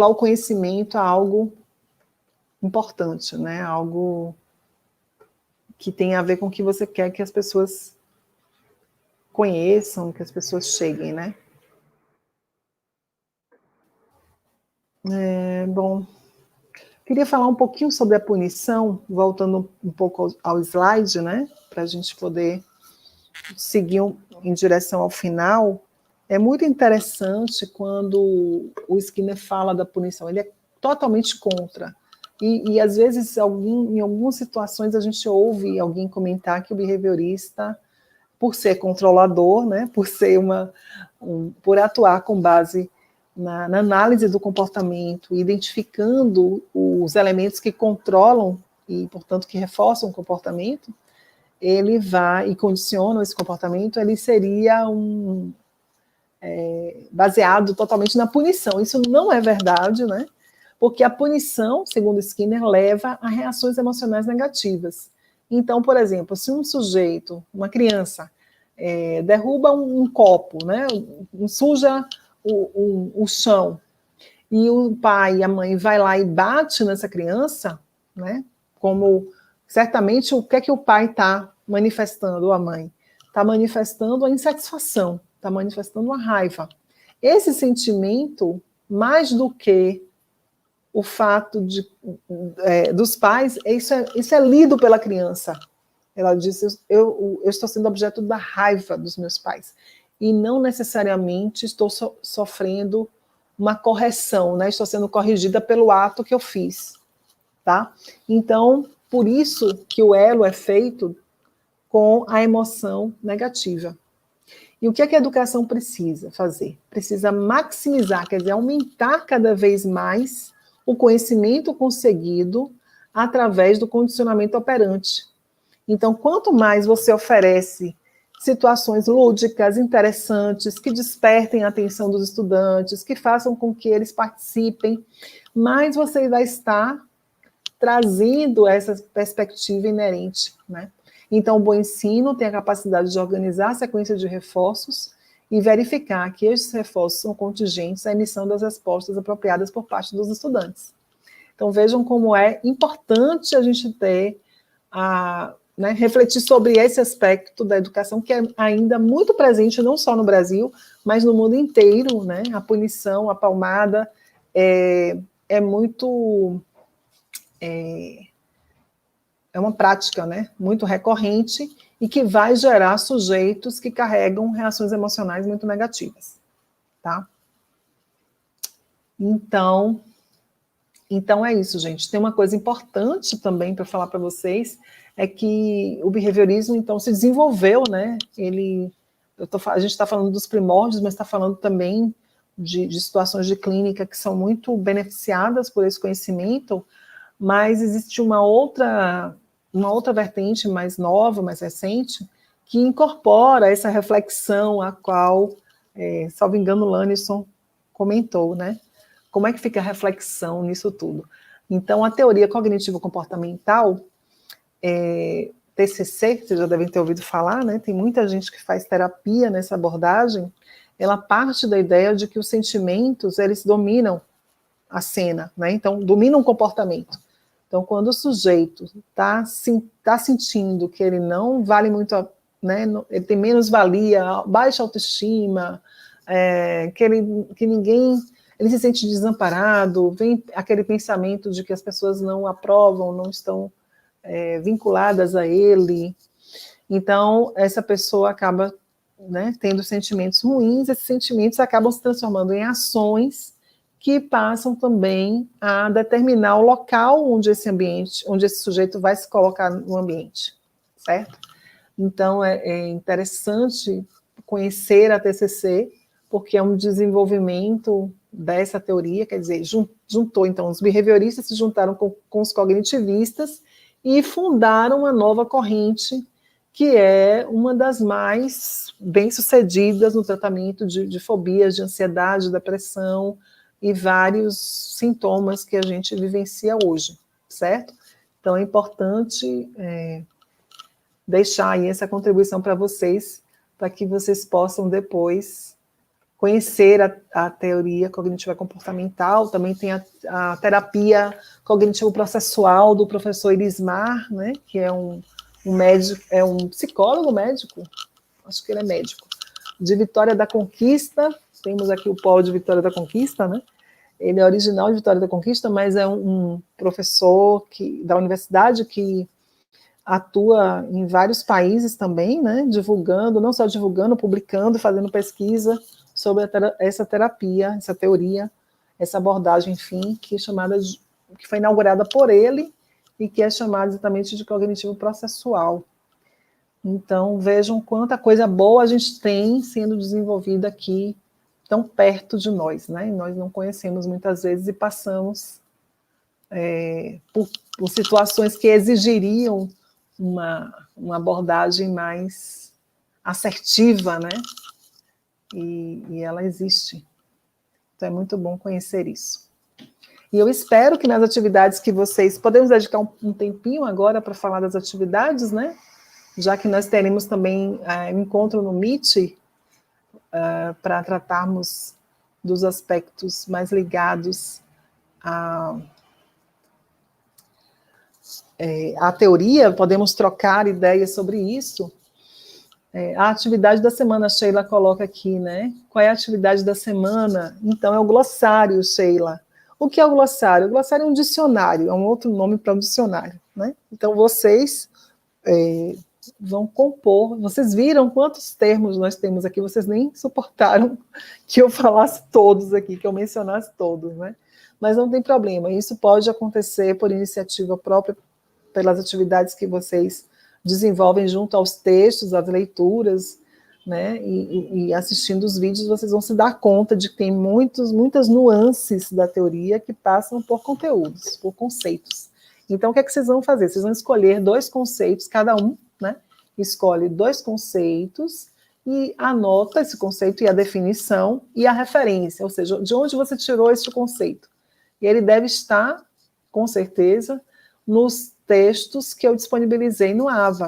o conhecimento a algo importante, né, algo que tem a ver com o que você quer que as pessoas conheçam, que as pessoas cheguem, né? Bom, queria falar um pouquinho sobre a punição, voltando um pouco ao slide, né, para a gente poder seguir em direção ao final. É muito interessante quando o Skinner fala da punição, ele é totalmente contra. E às vezes, em algumas situações, a gente ouve alguém comentar que o behaviorista, por ser controlador, né, por atuar com base na análise do comportamento, identificando os elementos que controlam e, portanto, que reforçam o comportamento, ele vai e condiciona esse comportamento, ele seria baseado totalmente na punição. Isso não é verdade, né? Porque a punição, segundo Skinner, leva a reações emocionais negativas. Então, por exemplo, se um sujeito, uma criança, derruba um copo, né, suja o chão, e o pai e a mãe vai lá e bate nessa criança, né, como certamente o que é que o pai está manifestando, ou a mãe? Está manifestando a insatisfação, está manifestando a raiva. Esse sentimento, mais do que o fato dos pais, isso é lido pela criança. Ela disse, eu estou sendo objeto da raiva dos meus pais. E não necessariamente estou sofrendo uma correção, né? Estou sendo corrigida pelo ato que eu fiz. Tá? Então, por isso que o elo é feito com a emoção negativa. E o que a educação precisa fazer? Precisa maximizar, quer dizer, aumentar cada vez mais o conhecimento conseguido através do condicionamento operante. Então, quanto mais você oferece situações lúdicas, interessantes, que despertem a atenção dos estudantes, que façam com que eles participem, mais você vai estar trazendo essa perspectiva inerente, né? Então, o bom ensino tem a capacidade de organizar a sequência de reforços e verificar que esses reforços são contingentes à emissão das respostas apropriadas por parte dos estudantes. Então, vejam como é importante a gente ter refletir sobre esse aspecto da educação, que é ainda muito presente, não só no Brasil, mas no mundo inteiro, né? A punição, a palmada, é muito... É uma prática, né, muito recorrente e que vai gerar sujeitos que carregam reações emocionais muito negativas, tá? Então é isso, gente. Tem uma coisa importante também para falar para vocês, é que o behaviorismo, então, se desenvolveu, né? A gente está falando dos primórdios, mas está falando também de situações de clínica que são muito beneficiadas por esse conhecimento, mas existe uma outra vertente mais nova, mais recente, que incorpora essa reflexão a qual, salvo engano, Lannisson comentou, né? como é que fica a reflexão nisso tudo? Então, a teoria cognitivo-comportamental, TCC, vocês já devem ter ouvido falar, né? Tem muita gente que faz terapia nessa abordagem. Ela parte da ideia de que os sentimentos, eles dominam a cena, né? Então, dominam o comportamento. Então, quando o sujeito está sentindo que ele não vale muito, né? Ele tem menos valia, baixa autoestima, que ninguém... Ele se sente desamparado, vem aquele pensamento de que as pessoas não aprovam, não estão vinculadas a ele. Então, essa pessoa acaba, né, tendo sentimentos ruins, esses sentimentos acabam se transformando em ações que passam também a determinar o local onde esse ambiente, onde esse sujeito vai se colocar no ambiente, certo? Então, é interessante conhecer a TCC, porque é um desenvolvimento dessa teoria, quer dizer, juntou, então, os behavioristas se juntaram com os cognitivistas e fundaram uma nova corrente, que é uma das mais bem-sucedidas no tratamento de fobias, de ansiedade, depressão e vários sintomas que a gente vivencia hoje, certo? Então, é importante deixar aí essa contribuição para vocês, para que vocês possam depois conhecer a teoria cognitiva comportamental. Também tem a terapia cognitivo-processual do professor Irismar, né, que é um médico, é um psicólogo médico, acho que ele é médico, de Vitória da Conquista. Temos aqui o polo de Vitória da Conquista, né? Ele é original de Vitória da Conquista, mas é um professor da universidade que atua em vários países também, né? Divulgando, não só divulgando, publicando, fazendo pesquisa sobre essa terapia, essa teoria, essa abordagem, enfim, que foi inaugurada por ele e que é chamada exatamente de cognitivo processual. Então, vejam quanta coisa boa a gente tem sendo desenvolvida aqui, tão perto de nós, né? E nós não conhecemos muitas vezes e passamos por situações que exigiriam uma abordagem mais assertiva, né? E ela existe. Então, é muito bom conhecer isso. E eu espero que nas atividades que vocês... Podemos dedicar um tempinho agora para falar das atividades, né? Já que nós teremos também um encontro no Meet, para tratarmos dos aspectos mais ligados à teoria, podemos trocar ideias sobre isso. A atividade da semana, a Sheila coloca aqui, né? Qual é a atividade da semana? Então, é o glossário, Sheila. O que é o glossário? O glossário é um dicionário, é um outro nome para um dicionário, né? Então, vocês vão compor. Vocês viram quantos termos nós temos aqui, vocês nem suportaram que eu falasse todos aqui, que eu mencionasse todos, né? Mas não tem problema, isso pode acontecer por iniciativa própria, pelas atividades que vocês desenvolvem junto aos textos, às leituras, né? E assistindo os vídeos, vocês vão se dar conta de que tem muitas nuances da teoria que passam por conteúdos, por conceitos. Então, o que é que vocês vão fazer? Vocês vão escolher 2 conceitos, cada um, né? Escolhe 2 conceitos e anota esse conceito e a definição e a referência, ou seja, de onde você tirou esse conceito. E ele deve estar, com certeza, nos textos que eu disponibilizei no AVA,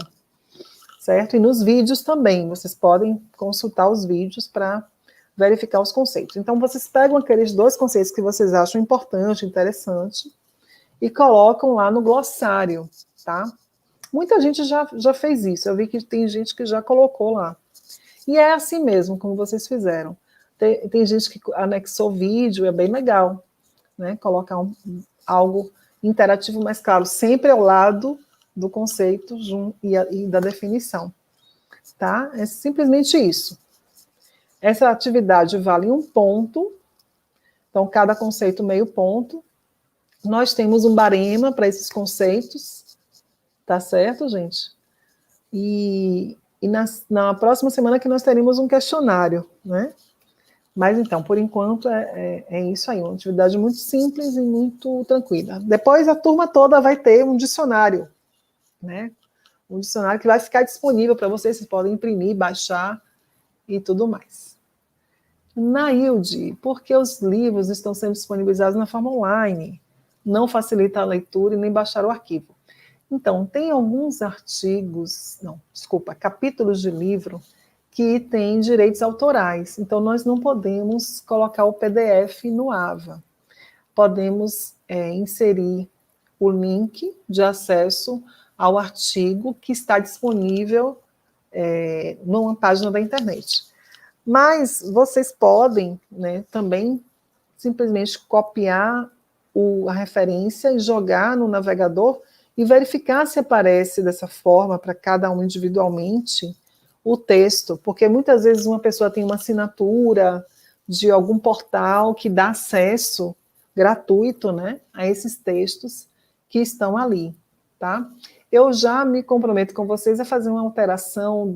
certo? E nos vídeos também, vocês podem consultar os vídeos para verificar os conceitos. Então, vocês pegam aqueles 2 conceitos que vocês acham importante, interessante, e colocam lá no glossário, tá? Muita gente já fez isso, eu vi que tem gente que já colocou lá. E é assim mesmo, como vocês fizeram. Tem gente que anexou vídeo, é bem legal, né? Colocar algo interativo, mas claro, sempre ao lado do conceito e da definição, tá? É simplesmente isso. Essa atividade vale 1 ponto, então cada conceito meio ponto. Nós temos um barema para esses conceitos, tá certo, gente? E na próxima semana que nós teremos um questionário, né? Mas então, por enquanto, é isso aí, uma atividade muito simples e muito tranquila. Depois a turma toda vai ter um dicionário, né? Um dicionário que vai ficar disponível para vocês podem imprimir, baixar e tudo mais. Nailde, porque os livros estão sendo disponibilizados na forma online, não facilita a leitura e nem baixar o arquivo. Então, tem alguns capítulos de livro que têm direitos autorais, então nós não podemos colocar o PDF no AVA. Podemos inserir o link de acesso ao artigo que está disponível numa página da internet. Mas vocês podem, né, também simplesmente copiar a referência e jogar no navegador e verificar se aparece dessa forma para cada um individualmente o texto, porque muitas vezes uma pessoa tem uma assinatura de algum portal que dá acesso gratuito, né, a esses textos que estão ali, tá? Eu já me comprometo com vocês a fazer uma alteração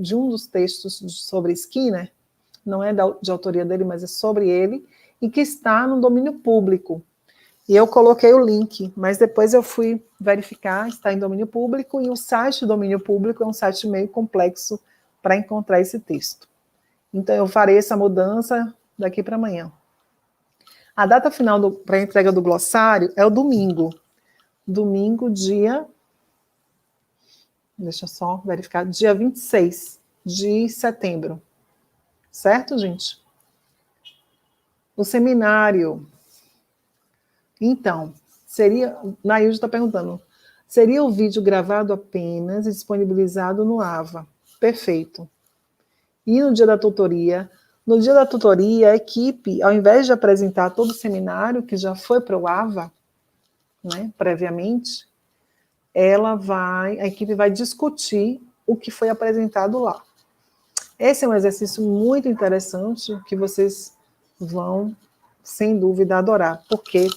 de um dos textos sobre Skinner, não é de autoria dele, mas é sobre ele, e que está no domínio público. E eu coloquei o link, mas depois eu fui verificar, está em domínio público, e o site do domínio público é um site meio complexo para encontrar esse texto. Então eu farei essa mudança daqui para amanhã. A data final para a entrega do glossário é o domingo. Domingo, deixa eu só verificar, dia 26 de setembro. Certo, gente? O seminário. Então, Nailde está perguntando, seria o vídeo gravado apenas e disponibilizado no AVA? Perfeito. E no dia da tutoria? No dia da tutoria, a equipe, ao invés de apresentar todo o seminário, que já foi para o AVA, né, previamente, a equipe vai discutir o que foi apresentado lá. Esse é um exercício muito interessante que vocês vão, sem dúvida, adorar, porque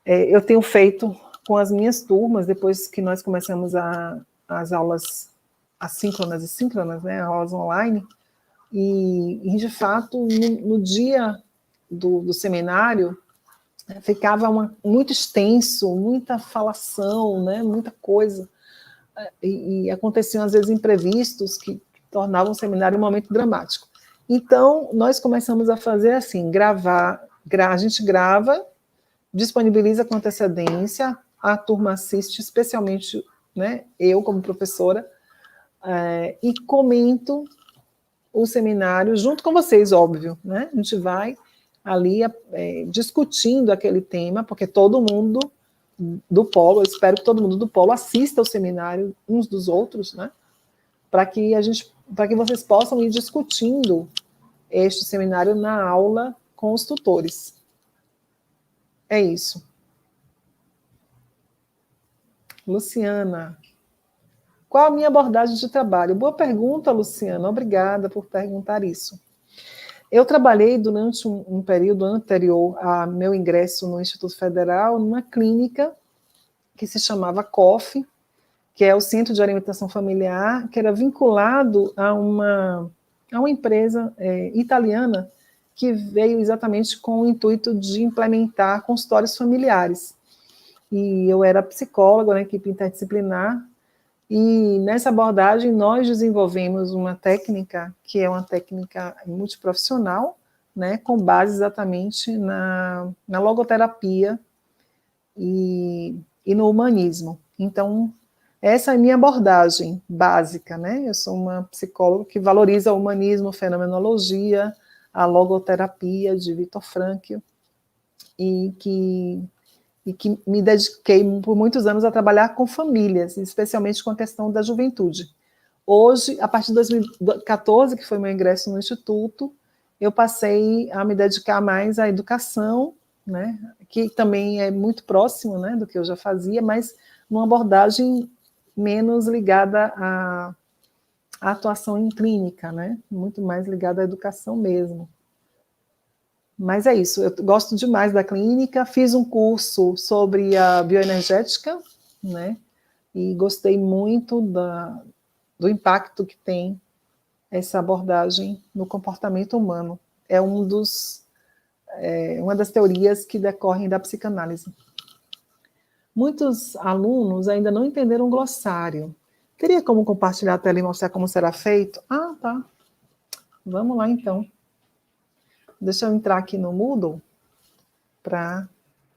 eu tenho feito com as minhas turmas, depois que nós começamos as aulas assíncronas e síncronas, né, aulas online, e de fato, no dia do seminário, ficava muito extenso, muita falação, né, muita coisa, e aconteciam às vezes imprevistos que tornavam o seminário um momento dramático. Então, nós começamos a fazer assim, a gente grava, disponibiliza com antecedência, a turma assiste, especialmente, né, eu como professora, e comento o seminário junto com vocês, óbvio, né? A gente vai ali discutindo aquele tema, porque todo mundo do polo, eu espero que todo mundo do polo assista ao seminário uns dos outros, né? Para que vocês possam ir discutindo este seminário na aula com os tutores. É isso. Luciana. Qual a minha abordagem de trabalho? Boa pergunta, Luciana. Obrigada por perguntar isso. Eu trabalhei durante um período anterior a meu ingresso no Instituto Federal numa clínica que se chamava COF, que é o Centro de Alimentação Familiar, que era vinculado a uma empresa italiana que veio exatamente com o intuito de implementar consultórios familiares. E eu era psicóloga na equipe interdisciplinar, e nessa abordagem nós desenvolvemos uma técnica, que é uma técnica multiprofissional, né, com base exatamente na logoterapia e no humanismo. Então, essa é a minha abordagem básica, né? Eu sou uma psicóloga que valoriza o humanismo, a fenomenologia, a logoterapia de Viktor Frankl, e que me dediquei por muitos anos a trabalhar com famílias, especialmente com a questão da juventude. Hoje, a partir de 2014, que foi meu ingresso no Instituto, eu passei a me dedicar mais à educação, né, que também é muito próximo, né, do que eu já fazia, mas numa abordagem menos ligada à atuação em clínica, né, muito mais ligada à educação mesmo. Mas é isso, eu gosto demais da clínica, fiz um curso sobre a bioenergética, né, e gostei muito do impacto que tem essa abordagem no comportamento humano. É uma das teorias que decorrem da psicanálise. Muitos alunos ainda não entenderam o glossário. Teria como compartilhar a tela e mostrar como será feito? Ah, tá. Vamos lá, então. Deixa eu entrar aqui no Moodle para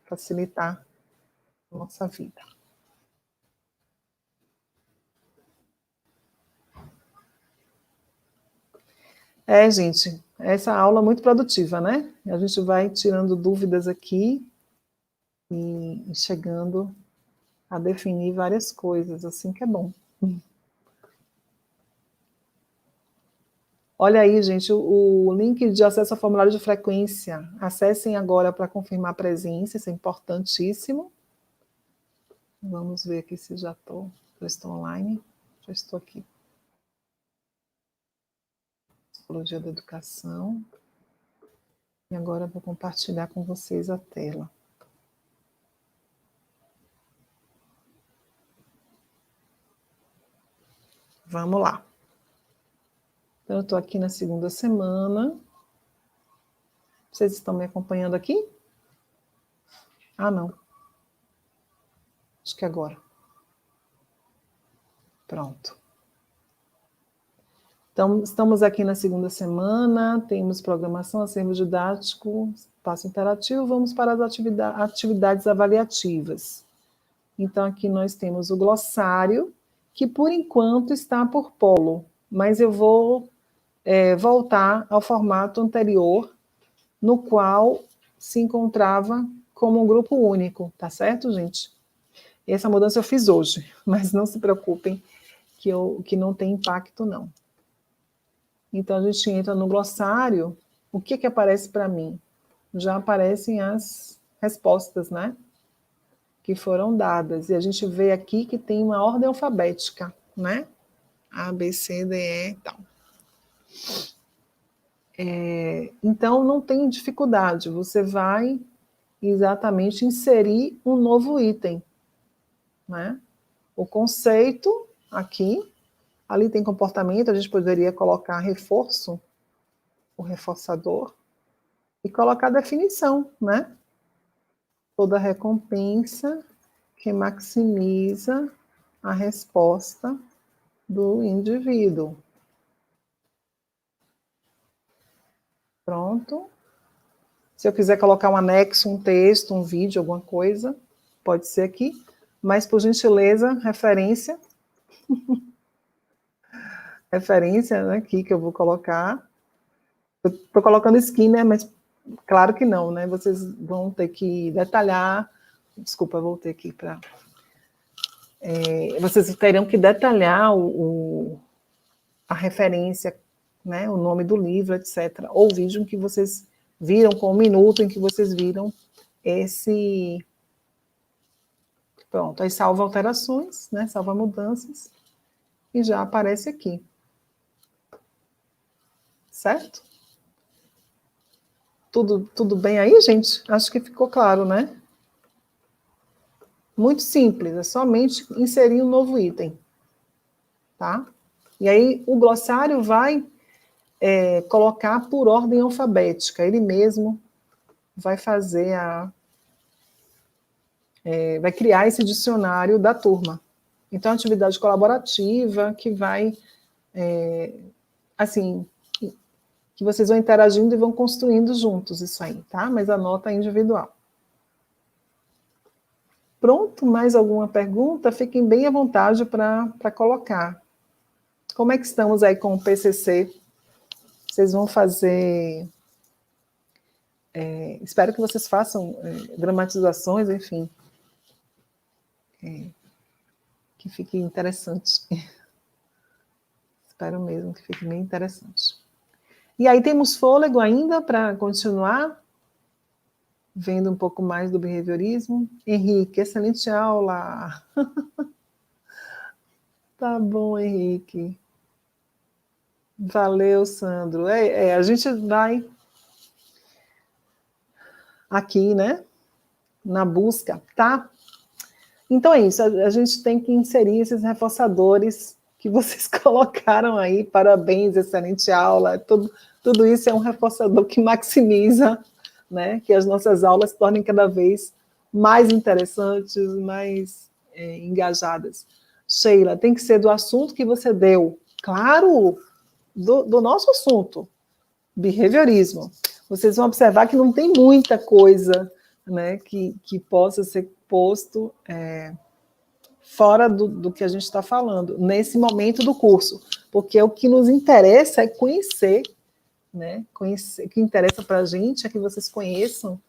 facilitar a nossa vida. Gente, essa aula é muito produtiva, né? A gente vai tirando dúvidas aqui e chegando a definir várias coisas, assim que é bom. Olha aí, gente, o link de acesso ao formulário de frequência. Acessem agora para confirmar a presença, isso é importantíssimo. Vamos ver aqui se já estou online. Já estou aqui. Psicologia da educação. E agora eu vou compartilhar com vocês a tela. Vamos lá. Então, eu estou aqui na segunda semana. Vocês estão me acompanhando aqui? Ah, não. Acho que agora. Pronto. Então, estamos aqui na segunda semana, temos programação, acervo didático, espaço interativo, vamos para as atividades avaliativas. Então, aqui nós temos o glossário, que por enquanto está por polo, mas eu vou voltar ao formato anterior, no qual se encontrava como um grupo único, tá certo, gente? Essa mudança eu fiz hoje, mas não se preocupem que não tem impacto, não. Então, a gente entra no glossário, o que aparece para mim? Já aparecem as respostas, né? Que foram dadas. E a gente vê aqui que tem uma ordem alfabética, né? A, B, C, D, E e tal. Então, não tem dificuldade. Você vai exatamente inserir um novo item, né? O conceito aqui. Ali tem comportamento, a gente poderia colocar reforço, o reforçador, e colocar definição, né? Toda recompensa que maximiza a resposta do indivíduo. Pronto. Se eu quiser colocar um anexo, um texto, um vídeo, alguma coisa, pode ser aqui, mas, por gentileza, referência... referência, né, aqui que eu vou colocar. Eu estou colocando skin, né, mas claro que não, né? Vocês vão ter que detalhar. Desculpa, eu voltei aqui para... vocês terão que detalhar a referência, né, o nome do livro, etc. Ou o vídeo em que vocês viram, com o minuto em que vocês viram esse... Pronto, aí salva alterações, né, salva mudanças, e já aparece aqui. Certo? Tudo bem aí, gente? Acho que ficou claro, né? Muito simples, é somente inserir um novo item. Tá? E aí o glossário vai colocar por ordem alfabética. Ele mesmo vai fazer vai criar esse dicionário da turma. Então, atividade colaborativa que vai, assim... que vocês vão interagindo e vão construindo juntos isso aí, tá? Mas a nota é individual. Pronto? Mais alguma pergunta? Fiquem bem à vontade para colocar. Como é que estamos aí com o PCC? Vocês vão fazer... espero que vocês façam dramatizações, enfim. Que fique interessante. Espero mesmo que fique bem interessante. E aí temos fôlego ainda para continuar vendo um pouco mais do behaviorismo. Henrique, excelente aula. Tá bom, Henrique. Valeu, Sandro. A gente vai aqui, né, na busca, tá? Então é isso, a gente tem que inserir esses reforçadores que vocês colocaram aí. Parabéns, excelente aula. Tudo isso é um reforçador que maximiza, né, que as nossas aulas se tornem cada vez mais interessantes, mais engajadas. Sheila, tem que ser do assunto que você deu. Claro, do nosso assunto. behaviorismo. Vocês vão observar que não tem muita coisa, né, que possa ser posto fora do que a gente está falando, nesse momento do curso, porque o que nos interessa é conhecer, né, o que interessa para a gente é que vocês conheçam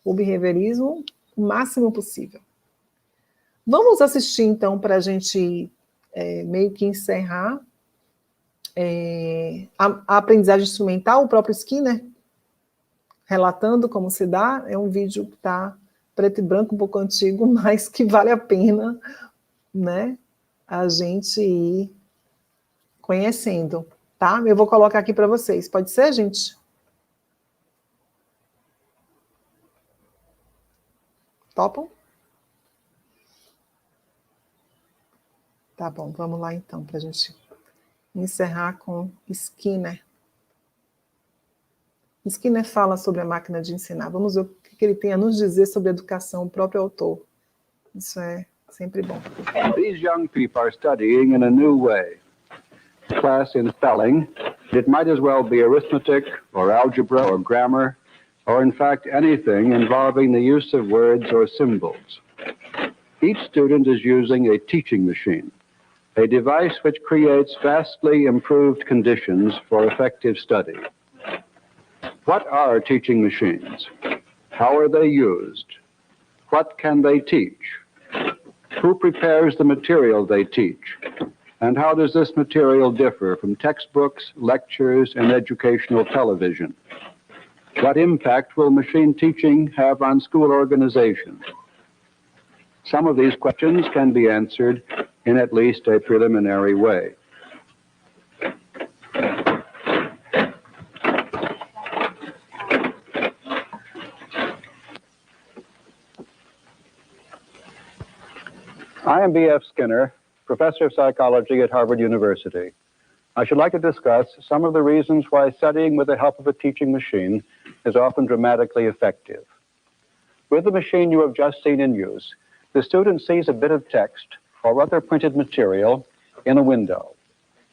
o behaviorismo o máximo possível. Vamos assistir, então, para a gente meio que encerrar a aprendizagem instrumental, o próprio Skinner, relatando como se dá. É um vídeo que está preto e branco, um pouco antigo, mas que vale a pena, né, a gente ir conhecendo, tá? Eu vou colocar aqui para vocês. Pode ser, gente? Topam? Tá bom, vamos lá então, para a gente encerrar com Skinner. Skinner fala sobre a máquina de ensinar. Vamos ver o que ele tem a nos dizer sobre a educação, o próprio autor. Isso é sempre bom. These young people are studying in a new way. Class in spelling, it might as well be arithmetic or algebra or grammar, or in fact anything involving the use of words or symbols. Each student is using a teaching machine, a device which creates vastly improved conditions for effective study. What are teaching machines? How are they used? What can they teach? Who prepares the material they teach? And how does this material differ from textbooks, lectures, and educational television? What impact will machine teaching have on school organization? Some of these questions can be answered in at least a preliminary way. I am B.F. Skinner, professor of psychology at Harvard University. I should like to discuss some of the reasons why studying with the help of a teaching machine is often dramatically effective. With the machine you have just seen in use, the student sees a bit of text or other printed material in a window.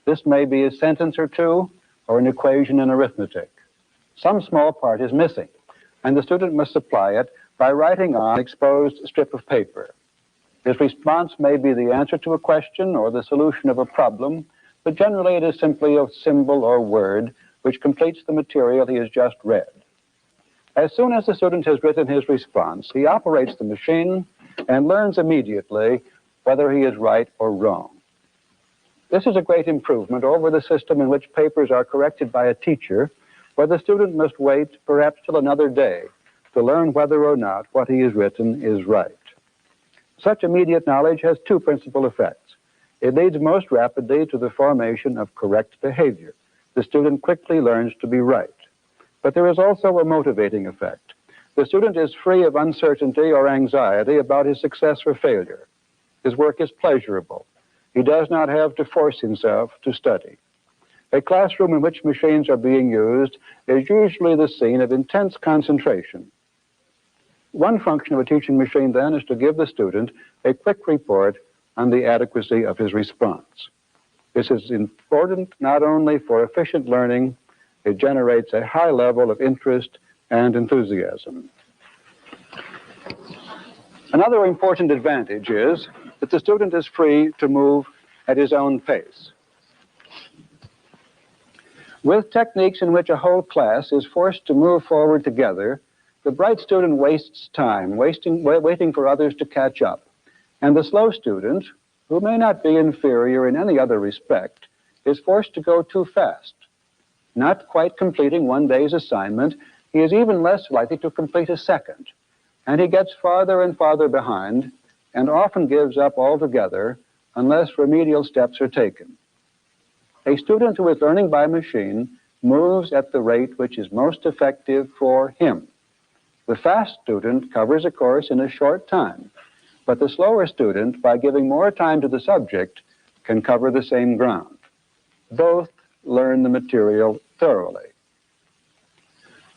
This may be a sentence or two or an equation in arithmetic. Some small part is missing, and the student must supply it by writing on an exposed strip of paper. His response may be the answer to a question or the solution of a problem, but generally it is simply a symbol or word which completes the material he has just read. As soon as the student has written his response, he operates the machine and learns immediately whether he is right or wrong. This is a great improvement over the system in which papers are corrected by a teacher, where the student must wait perhaps till another day to learn whether or not what he has written is right. Such immediate knowledge has two principal effects. It leads most rapidly to the formation of correct behavior. The student quickly learns to be right. But there is also a motivating effect. The student is free of uncertainty or anxiety about his success or failure. His work is pleasurable. He does not have to force himself to study. A classroom in which machines are being used is usually the scene of intense concentration. One function of a teaching machine, then, is to give the student a quick report on the adequacy of his response. This is important not only for efficient learning, it generates a high level of interest and enthusiasm. Another important advantage is that the student is free to move at his own pace. With techniques in which a whole class is forced to move forward together, the bright student wastes time, waiting for others to catch up. And the slow student, who may not be inferior in any other respect, is forced to go too fast. Not quite completing one day's assignment, he is even less likely to complete a second. And he gets farther and farther behind, and often gives up altogether unless remedial steps are taken. A student who is learning by machine moves at the rate which is most effective for him. The fast student covers a course in a short time, but the slower student, by giving more time to the subject, can cover the same ground. Both learn the material thoroughly.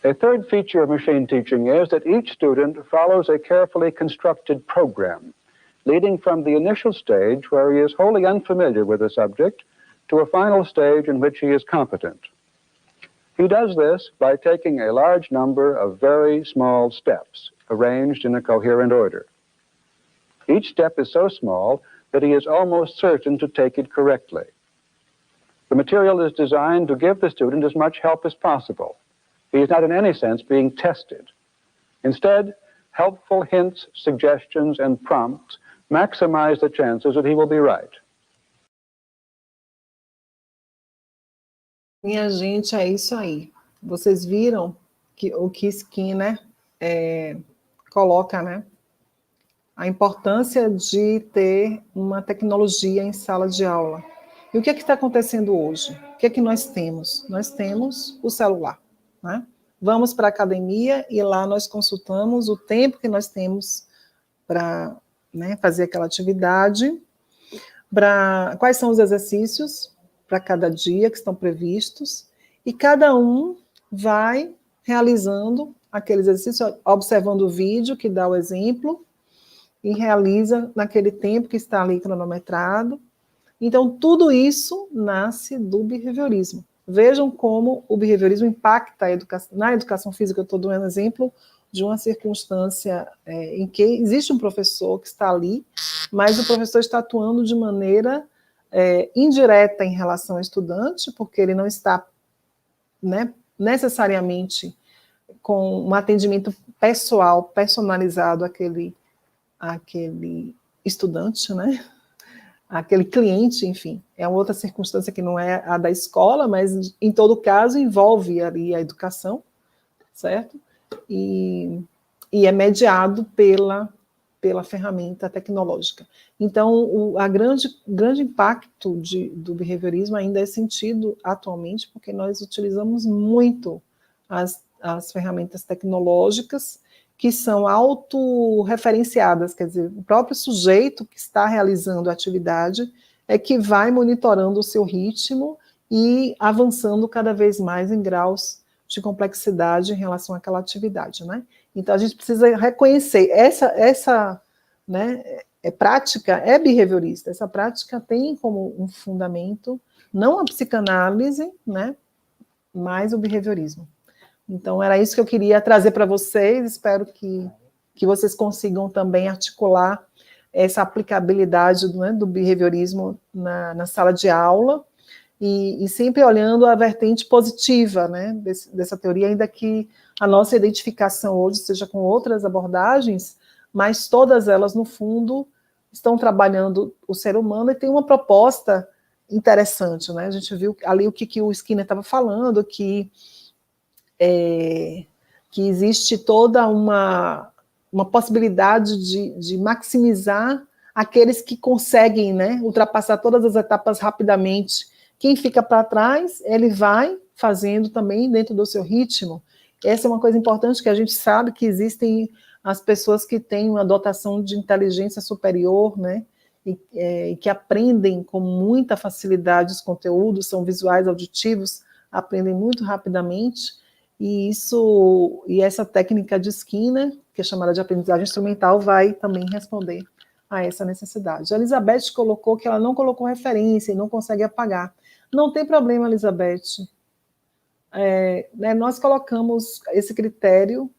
A third feature of machine teaching is that each student follows a carefully constructed program, leading from the initial stage where he is wholly unfamiliar with the subject to a final stage in which he is competent. He does this by taking a large number of very small steps, arranged in a coherent order. Each step is so small that he is almost certain to take it correctly. The material is designed to give the student as much help as possible. He is not in any sense being tested. Instead, helpful hints, suggestions, and prompts maximize the chances that he will be right. Minha gente, é isso aí. Vocês viram que o que Skinner coloca, né? A importância de ter uma tecnologia em sala de aula. E o que é que está acontecendo hoje? O que é que nós temos? Nós temos o celular, né? Vamos para a academia e lá nós consultamos o tempo que nós temos para, né, fazer aquela atividade, quais são os exercícios para cada dia que estão previstos, e cada um vai realizando aquele exercício, observando o vídeo que dá o exemplo, e realiza naquele tempo que está ali cronometrado. Então, tudo isso nasce do behaviorismo. Vejam como o behaviorismo impacta a educação. Na educação física, eu estou dando um exemplo de uma circunstância em que existe um professor que está ali, mas o professor está atuando de maneira indireta em relação ao estudante, porque ele não está, né, necessariamente com um atendimento pessoal, personalizado àquele estudante, né? Aquele cliente, enfim, é uma outra circunstância que não é a da escola, mas em todo caso envolve ali a educação, certo? E é mediado pela ferramenta tecnológica. Então, o grande impacto do behaviorismo ainda é sentido atualmente, porque nós utilizamos muito as ferramentas tecnológicas que são autorreferenciadas, quer dizer, o próprio sujeito que está realizando a atividade é que vai monitorando o seu ritmo e avançando cada vez mais em graus de complexidade em relação àquela atividade, né? Então, a gente precisa reconhecer, essa né, prática é behaviorista, essa prática tem como um fundamento, não a psicanálise, né, mas o behaviorismo. Então, era isso que eu queria trazer para vocês, espero que vocês consigam também articular essa aplicabilidade do behaviorismo na sala de aula, e sempre olhando a vertente positiva, né, dessa teoria, ainda que a nossa identificação hoje seja com outras abordagens, mas todas elas, no fundo, estão trabalhando o ser humano e tem uma proposta interessante, né? A gente viu ali o que o Skinner estava falando, que existe toda uma possibilidade de maximizar aqueles que conseguem, né, ultrapassar todas as etapas rapidamente. Quem fica para trás, ele vai fazendo também dentro do seu ritmo. Essa é uma coisa importante, que a gente sabe que existem as pessoas que têm uma dotação de inteligência superior, né, e que aprendem com muita facilidade os conteúdos, são visuais, auditivos, aprendem muito rapidamente, e essa técnica de Skinner, que é chamada de aprendizagem instrumental, vai também responder a essa necessidade. A Elizabeth colocou que ela não colocou referência e não consegue apagar. Não tem problema, Elizabeth. Nós colocamos esse critério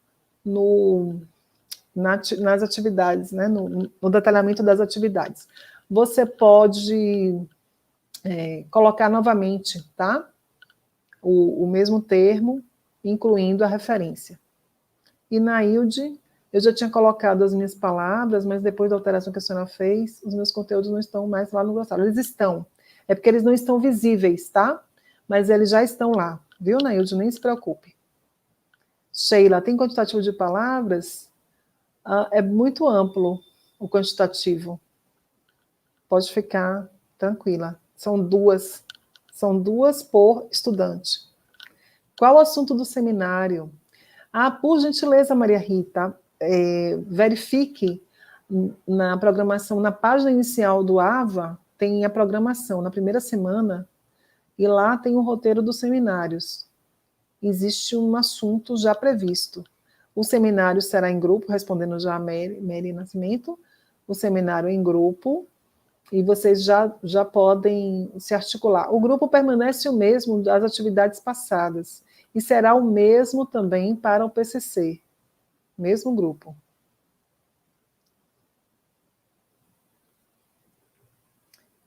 nas atividades, né, no detalhamento das atividades. Você pode colocar novamente, tá? O mesmo termo, incluindo a referência. E na ILD, eu já tinha colocado as minhas palavras, mas depois da alteração que a senhora fez, os meus conteúdos não estão mais lá no glossário. Eles estão. É porque eles não estão visíveis, tá? Mas eles já estão lá. Viu, Nailde? Nem se preocupe. Sheila, tem quantitativo de palavras? É muito amplo o quantitativo. Pode ficar tranquila. São duas por estudante. Qual o assunto do seminário? Por gentileza, Maria Rita, verifique na programação, na página inicial do AVA, tem a programação na primeira semana, e lá tem o roteiro dos seminários. Existe um assunto já previsto. O seminário será em grupo, respondendo já a Mary Nascimento, o seminário em grupo, e vocês já podem se articular. O grupo permanece o mesmo das atividades passadas. e será o mesmo também para o PCC, mesmo grupo.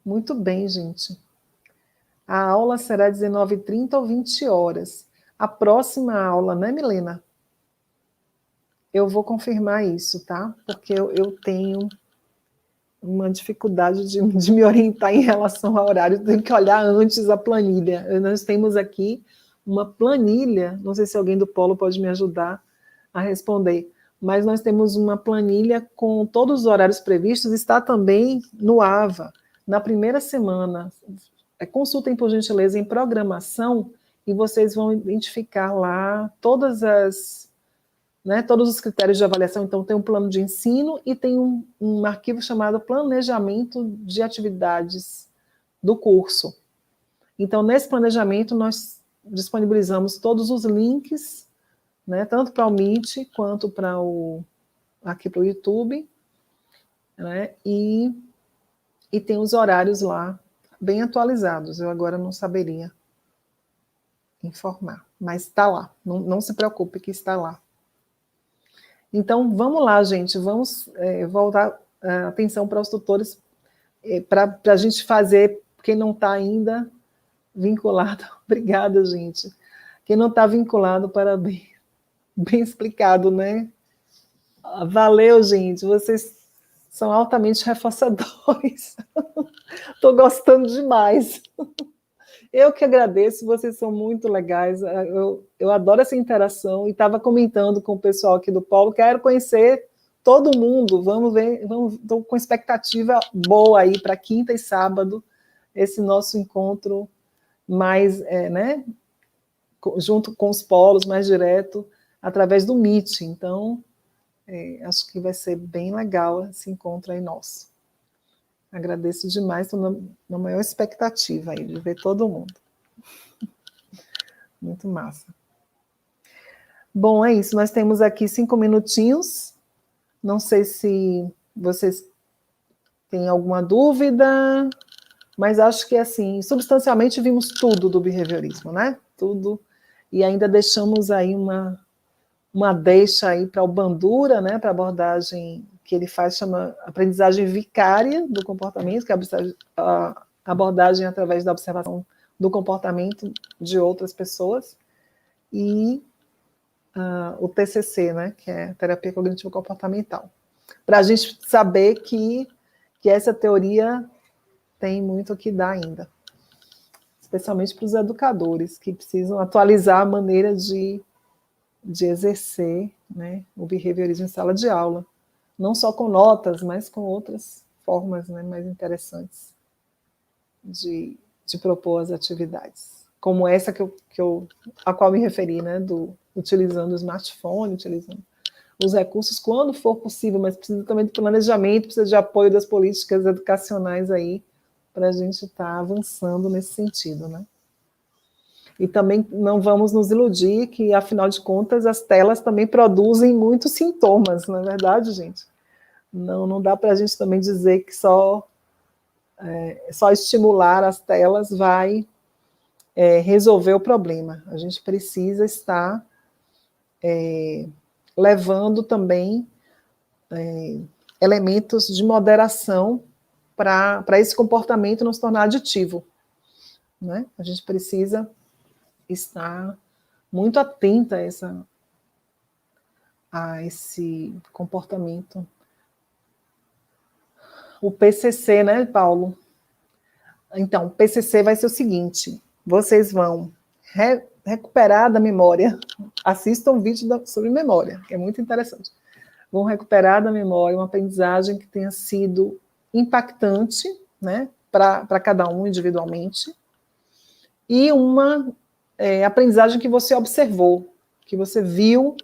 Muito bem, gente. A aula será 19h30 ou 20 horas. A próxima aula, né, Milena? Eu vou confirmar isso, tá? Porque eu tenho uma dificuldade de me orientar em relação ao horário, tenho que olhar antes a planilha. Nós temos aqui uma planilha, não sei se alguém do Polo pode me ajudar a responder, mas nós temos uma planilha com todos os horários previstos, está também no AVA, na primeira semana. Consultem, por gentileza, em programação, e vocês vão identificar lá todas as... todos os critérios de avaliação. Então, tem um plano de ensino e tem um arquivo chamado Planejamento de Atividades do curso. Então, nesse planejamento, nós disponibilizamos todos os links, tanto para o Meet, quanto aqui para o YouTube, e tem os horários lá, bem atualizados. Eu agora não saberia informar, mas está lá. Não se preocupe que está lá. Então, vamos lá, gente, vamos voltar a atenção para os tutores, para a gente fazer, quem não está ainda vinculado, obrigada, gente, quem não está vinculado, parabéns, bem explicado, né? Valeu, gente, vocês são altamente reforçadores, estou gostando demais. Eu que agradeço, vocês são muito legais, eu adoro essa interação, e estava comentando com o pessoal aqui do Polo, quero conhecer todo mundo, vamos ver, estou com expectativa boa aí para quinta e sábado, esse nosso encontro mais, junto com os polos, mais direto, através do Meet, então, acho que vai ser bem legal esse encontro aí nosso. Agradeço demais, estou na maior expectativa aí de ver todo mundo. Muito massa. Bom, é isso. Nós temos aqui 5 minutinhos. Não sei se vocês têm alguma dúvida, mas acho que, assim, substancialmente vimos tudo do behaviorismo, né? Tudo. E ainda deixamos aí uma deixa aí para o Bandura, né? Para a abordagem que ele faz, chama aprendizagem vicária do comportamento, que é a abordagem através da observação do comportamento de outras pessoas, e o TCC, né, que é terapia cognitivo comportamental, para a gente saber que essa teoria tem muito o que dar ainda, especialmente para os educadores, que precisam atualizar a maneira de exercer, né, o behaviorismo em sala de aula, não só com notas, mas com outras formas, né, mais interessantes de propor as atividades, como essa a qual me referi, né, utilizando o smartphone, utilizando os recursos quando for possível, mas precisa também de planejamento, precisa de apoio das políticas educacionais aí, para a gente estar avançando nesse sentido, né. E também não vamos nos iludir que, afinal de contas, as telas também produzem muitos sintomas, não é verdade, gente? Não dá para a gente também dizer que só estimular as telas vai resolver o problema. A gente precisa estar levando também elementos de moderação para esse comportamento não se tornar aditivo, né? A gente precisa estar muito atenta a esse comportamento. O PCC, né, Paulo? Então, o PCC vai ser o seguinte, vocês vão recuperar da memória, assistam um vídeo sobre memória, que é muito interessante. Vão recuperar da memória uma aprendizagem que tenha sido impactante, né, para cada um individualmente, e uma aprendizagem que você observou, que você viu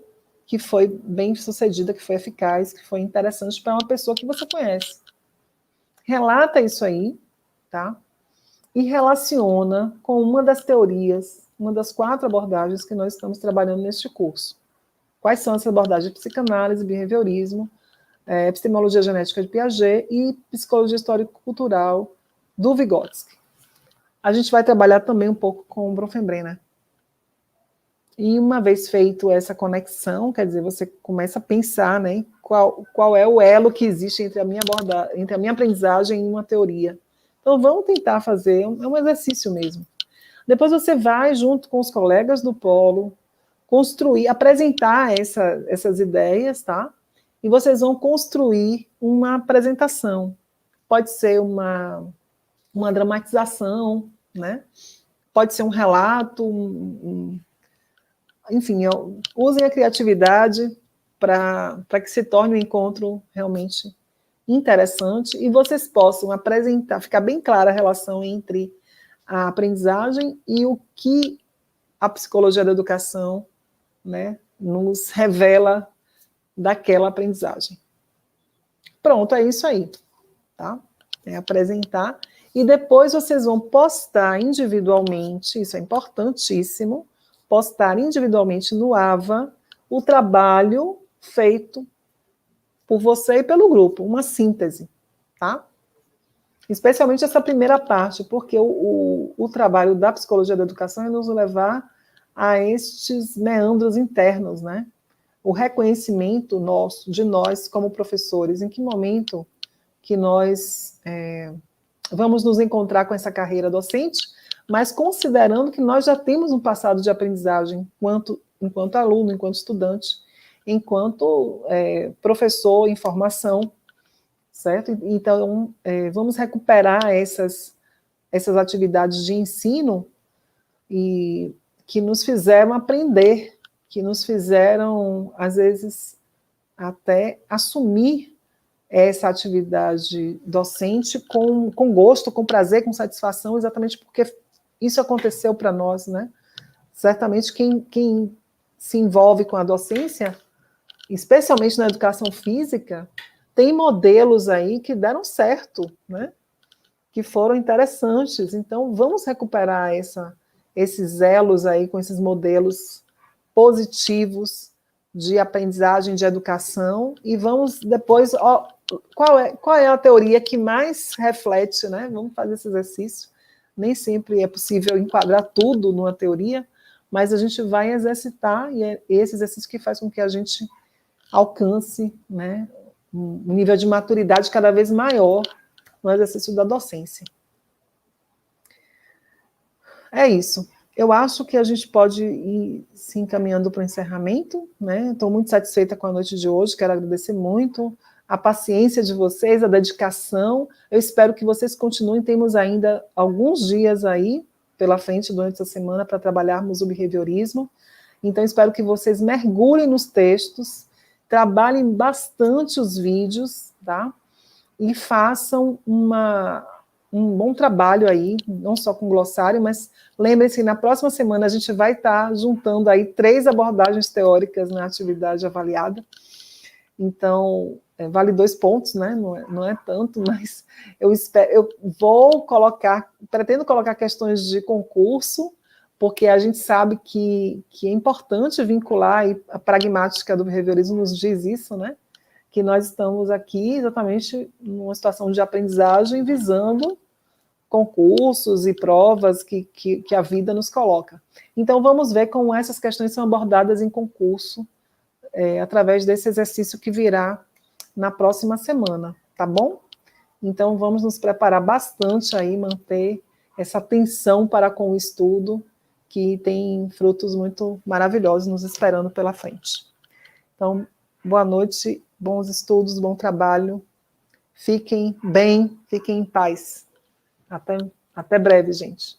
que foi bem sucedida, que foi eficaz, que foi interessante para uma pessoa que você conhece. Relata isso aí, tá? E relaciona com uma das teorias, uma das 4 abordagens que nós estamos trabalhando neste curso. Quais são essas abordagens? Psicanálise, behaviorismo, epistemologia genética de Piaget e psicologia histórico-cultural do Vygotsky. A gente vai trabalhar também um pouco com o Bronfenbrenner. E uma vez feito essa conexão, quer dizer, você começa a pensar, né, qual é o elo que existe entre a minha aprendizagem e uma teoria. Então, vamos tentar fazer, é um exercício mesmo. Depois você vai, junto com os colegas do polo, construir, apresentar essas ideias, tá? E vocês vão construir uma apresentação. Pode ser uma dramatização, né? Pode ser um relato, enfim, usem a criatividade para que se torne um encontro realmente interessante e vocês possam apresentar, ficar bem clara a relação entre a aprendizagem e o que a psicologia da educação, né, nos revela daquela aprendizagem. Pronto, é isso aí, tá? É apresentar e depois vocês vão postar individualmente, isso é importantíssimo, postar individualmente no AVA o trabalho feito por você e pelo grupo, uma síntese, tá? Especialmente essa primeira parte, porque o trabalho da psicologia da educação é nos levar a estes meandros internos, né? O reconhecimento de nós como professores, em que momento que nós vamos nos encontrar com essa carreira docente, mas considerando que nós já temos um passado de aprendizagem enquanto aluno, enquanto estudante, enquanto professor em formação, certo? Então, vamos recuperar essas atividades de ensino e que nos fizeram aprender, que nos fizeram, às vezes, até assumir essa atividade docente com gosto, com prazer, com satisfação, exatamente porque isso aconteceu para nós, né? Certamente quem se envolve com a docência, especialmente na educação física, tem modelos aí que deram certo, né? Que foram interessantes. Então, vamos recuperar esses elos aí com esses modelos positivos de aprendizagem, de educação, e vamos depois... qual é a teoria que mais reflete, né? Vamos fazer esse exercício. Nem sempre é possível enquadrar tudo numa teoria, mas a gente vai exercitar, e é esse exercício que faz com que a gente alcance, né, um nível de maturidade cada vez maior no exercício da docência. É isso. Eu acho que a gente pode ir se encaminhando para o encerramento, né? Estou muito satisfeita com a noite de hoje, quero agradecer muito a paciência de vocês, a dedicação. Eu espero que vocês continuem, temos ainda alguns dias aí pela frente durante essa semana para trabalharmos o behaviorismo. Então, espero que vocês mergulhem nos textos, trabalhem bastante os vídeos, tá? E façam um bom trabalho aí, não só com glossário, mas lembrem-se que na próxima semana a gente vai estar juntando aí 3 abordagens teóricas na atividade avaliada. Então, vale 2 pontos, né? Não é tanto, mas eu pretendo colocar questões de concurso, porque a gente sabe que é importante vincular, e a pragmática do behaviorismo nos diz isso, né? Que nós estamos aqui exatamente numa situação de aprendizagem visando concursos e provas que a vida nos coloca. Então, vamos ver como essas questões são abordadas em concurso, através desse exercício que virá na próxima semana, tá bom? Então, vamos nos preparar bastante aí, manter essa atenção para com o estudo, que tem frutos muito maravilhosos nos esperando pela frente. Então, boa noite, bons estudos, bom trabalho, fiquem bem, fiquem em paz. Até breve, gente.